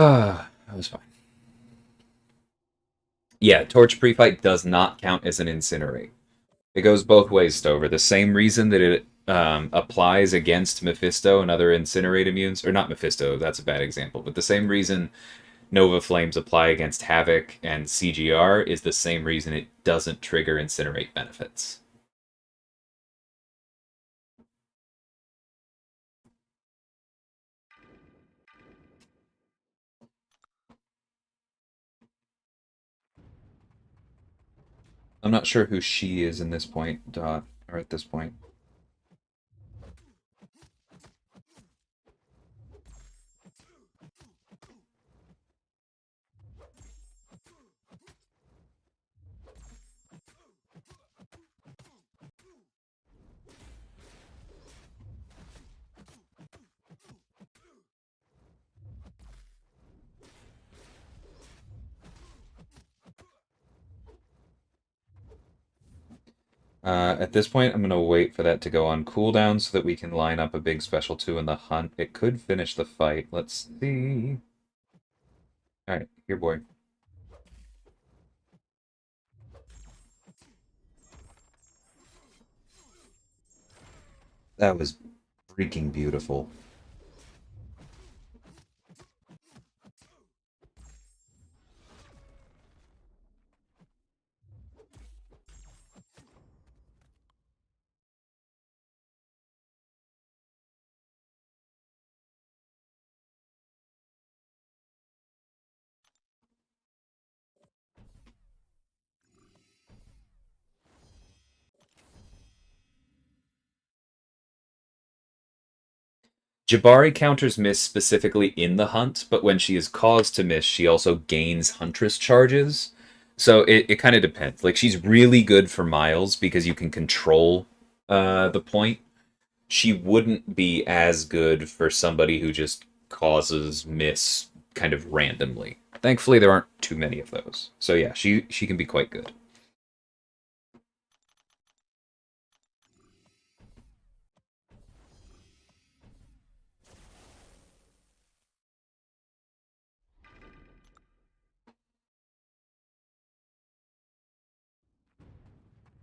Ah, that was fine. Yeah, Torch Pre-Fight does not count as an Incinerate. It goes both ways, Stover. The same reason that it applies against Mephisto and other Incinerate immunes, or not Mephisto, that's a bad example, but the same reason Nova Flames apply against Havoc and CGR is the same reason it doesn't trigger Incinerate benefits. I'm not sure who she is in this point, Dot, or at this point. At this point, I'm going to wait for that to go on cooldown so that we can line up a big special 2 in the hunt. It could finish the fight. Let's see. Alright, here, boy. That was freaking beautiful. Jabari counters miss specifically in the hunt, but when she is caused to miss, she also gains Huntress charges. So it kind of depends. Like, she's really good for Miles because you can control the point. She wouldn't be as good for somebody who just causes miss kind of randomly. Thankfully, there aren't too many of those. So yeah, she can be quite good.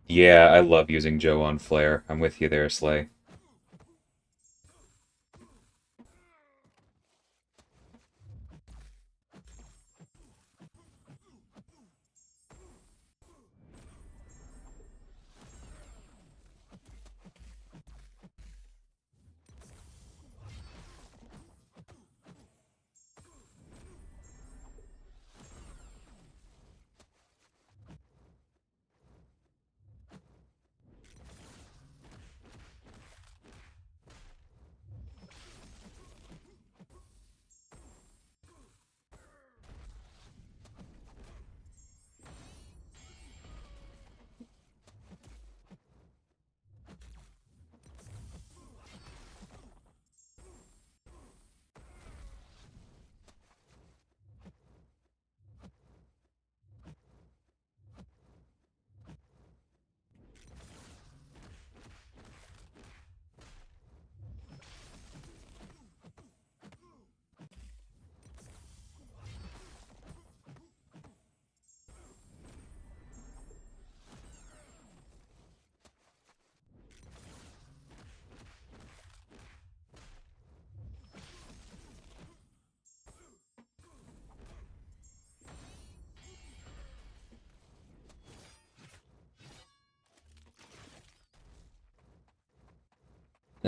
Yeah, I love using Joe on Flare. I'm with you there, Slay.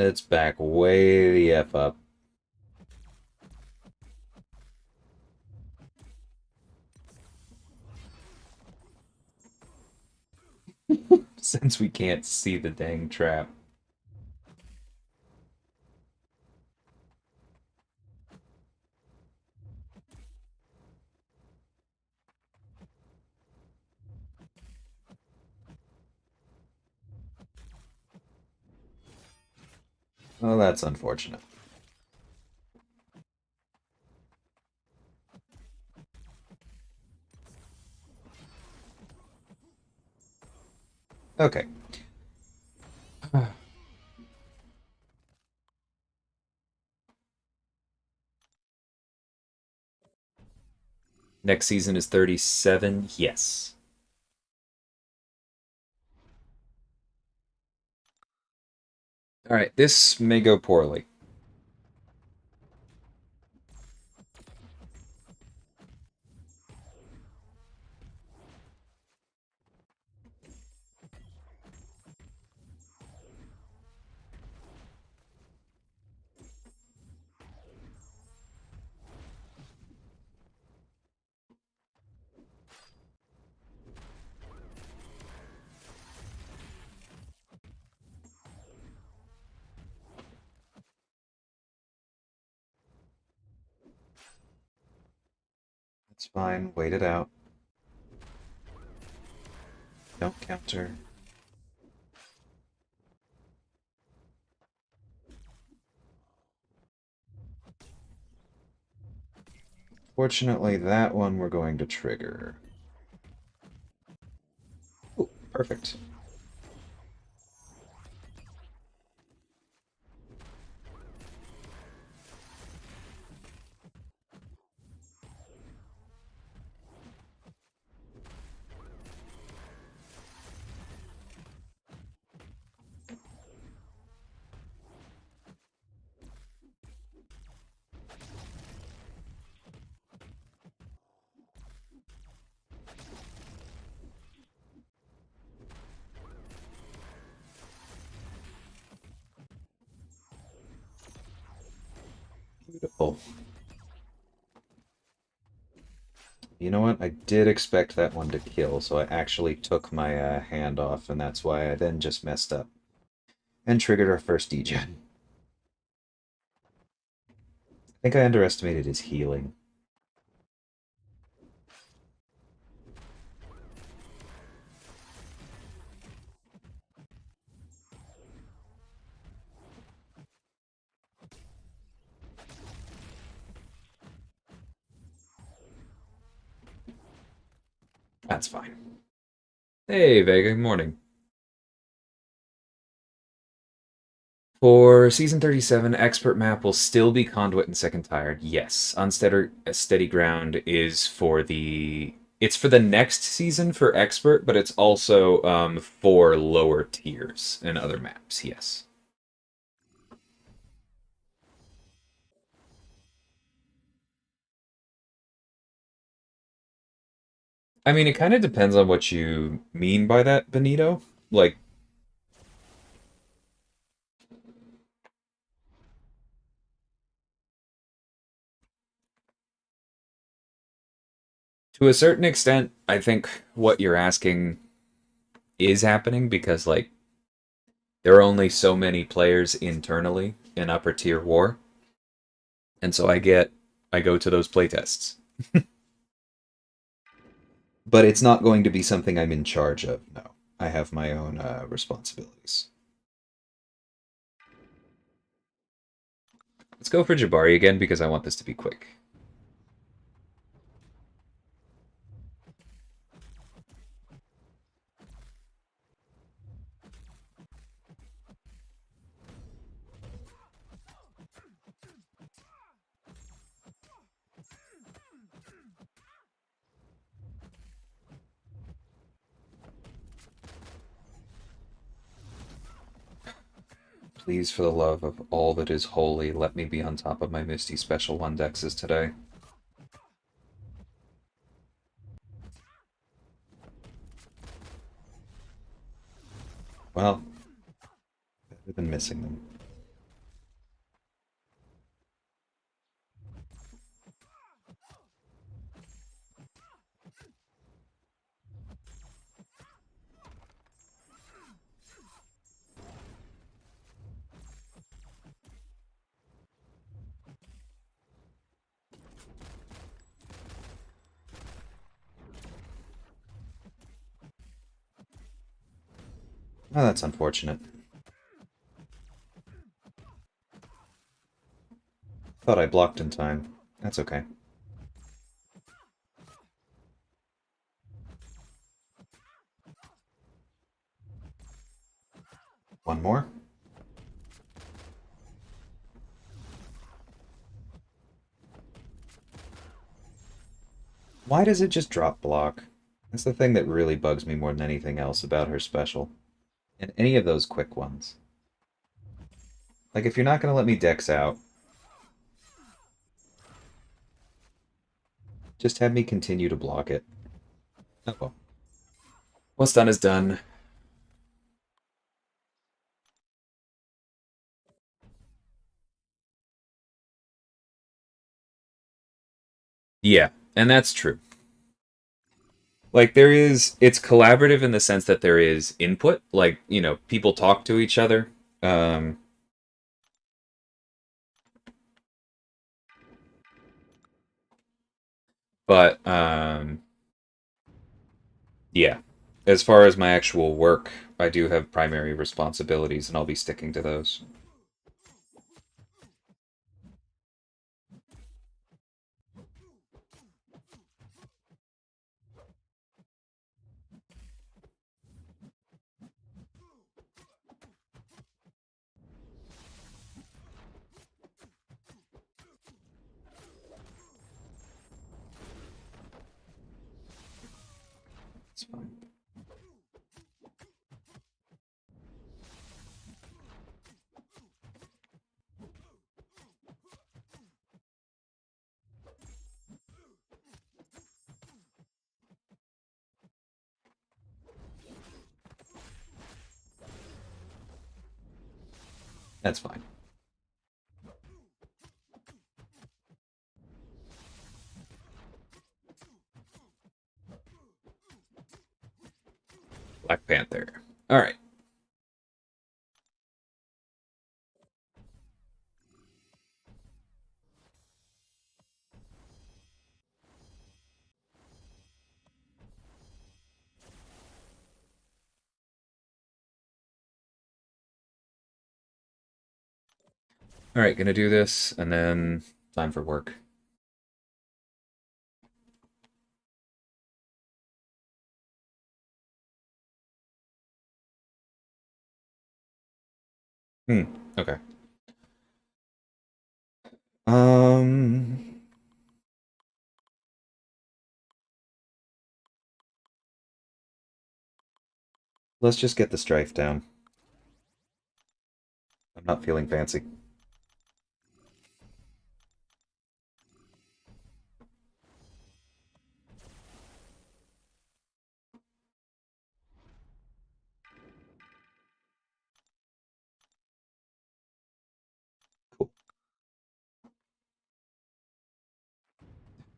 It's back way the F up. Since we can't see the dang trap. Oh, that's unfortunate. Okay. Next season is 37. Yes. All right, this may go poorly. It's fine. Wait it out. Don't counter. Fortunately, that one we're going to trigger. Ooh, perfect. Beautiful. You know what? I did expect that one to kill, so I actually took my hand off, and that's why I then just messed up. And triggered our first degen. I think I underestimated his healing. That's fine. Hey, Vega, good morning. For season 37, expert map will still be conduit and second tired. Yes, unsteady steady ground is for the it's for the next season for expert, but it's also for lower tiers and other maps. Yes. I mean, it kind of depends on what you mean by that, Benito. Like, to a certain extent, I think what you're asking is happening because, like, there are only so many players internally in upper tier war, and so I go to those playtests. But it's not going to be something I'm in charge of. No, I have my own responsibilities. Let's go for Jabari again because I want this to be quick. Please, for the love of all that is holy, let me be on top of my Misty Special 1 dexes today. Well, better than missing them. Oh, that's unfortunate. Thought I blocked in time. That's okay. One more. Why does it just drop block? That's the thing that really bugs me more than anything else about her special. And any of those quick ones. Like, if you're not going to let me dex out, just have me continue to block it. Oh well. What's done is done. Yeah, and that's true. Like, it's collaborative in the sense that there is input. Like, people talk to each other. Um, but, yeah. As far as my actual work, I do have primary responsibilities, and I'll be sticking to those. It's fine. That's fine. Black Panther. All right. All right, gonna do this, and then time for work. Hmm. Okay. Um. Let's just get the strife down. I'm not feeling fancy. Cool.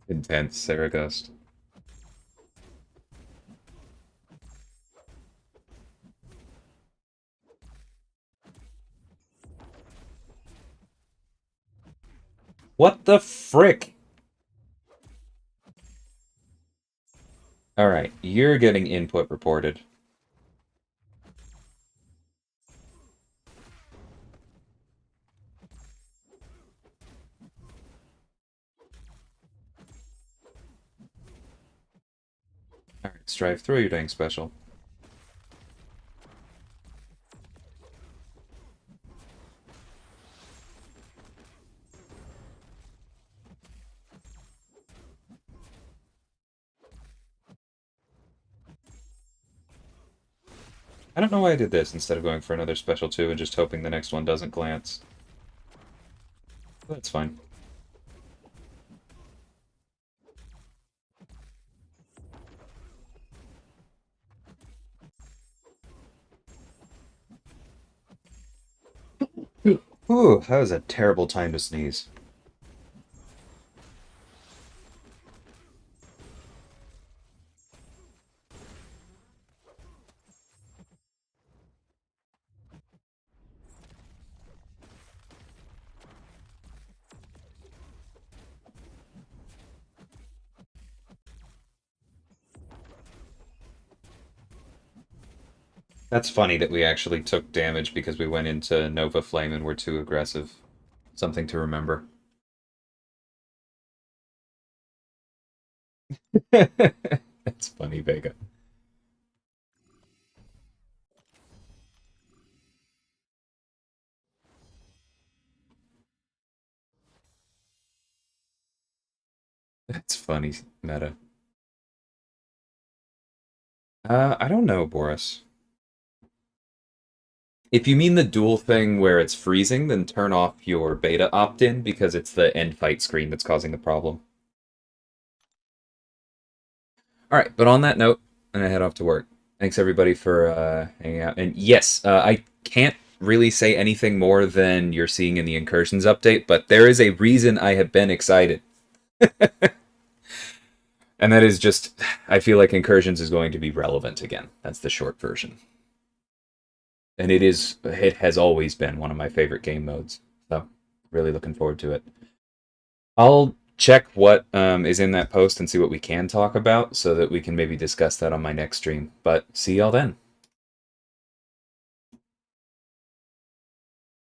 Intense, Saragust. What the frick? All right, you're getting input reported. All right, strive through your dang special. I don't know why I did this instead of going for another special 2 and just hoping the next one doesn't glance. That's fine. Ooh, that was a terrible time to sneeze. That's funny that we actually took damage because we went into Nova Flame and were too aggressive. Something to remember. That's funny, Vega. That's funny, meta. I don't know, Boris. If you mean the duel thing where it's freezing, then turn off your beta opt-in because it's the end fight screen that's causing the problem. All right, but on that note, I'm gonna head off to work. Thanks everybody for hanging out. And yes, I can't really say anything more than you're seeing in the Incursions update, but there is a reason I have been excited. And that is just, I feel like Incursions is going to be relevant again. That's the short version. And it has always been one of my favorite game modes. So, really looking forward to it. I'll check what is in that post and see what we can talk about so that we can maybe discuss that on my next stream. But see y'all then.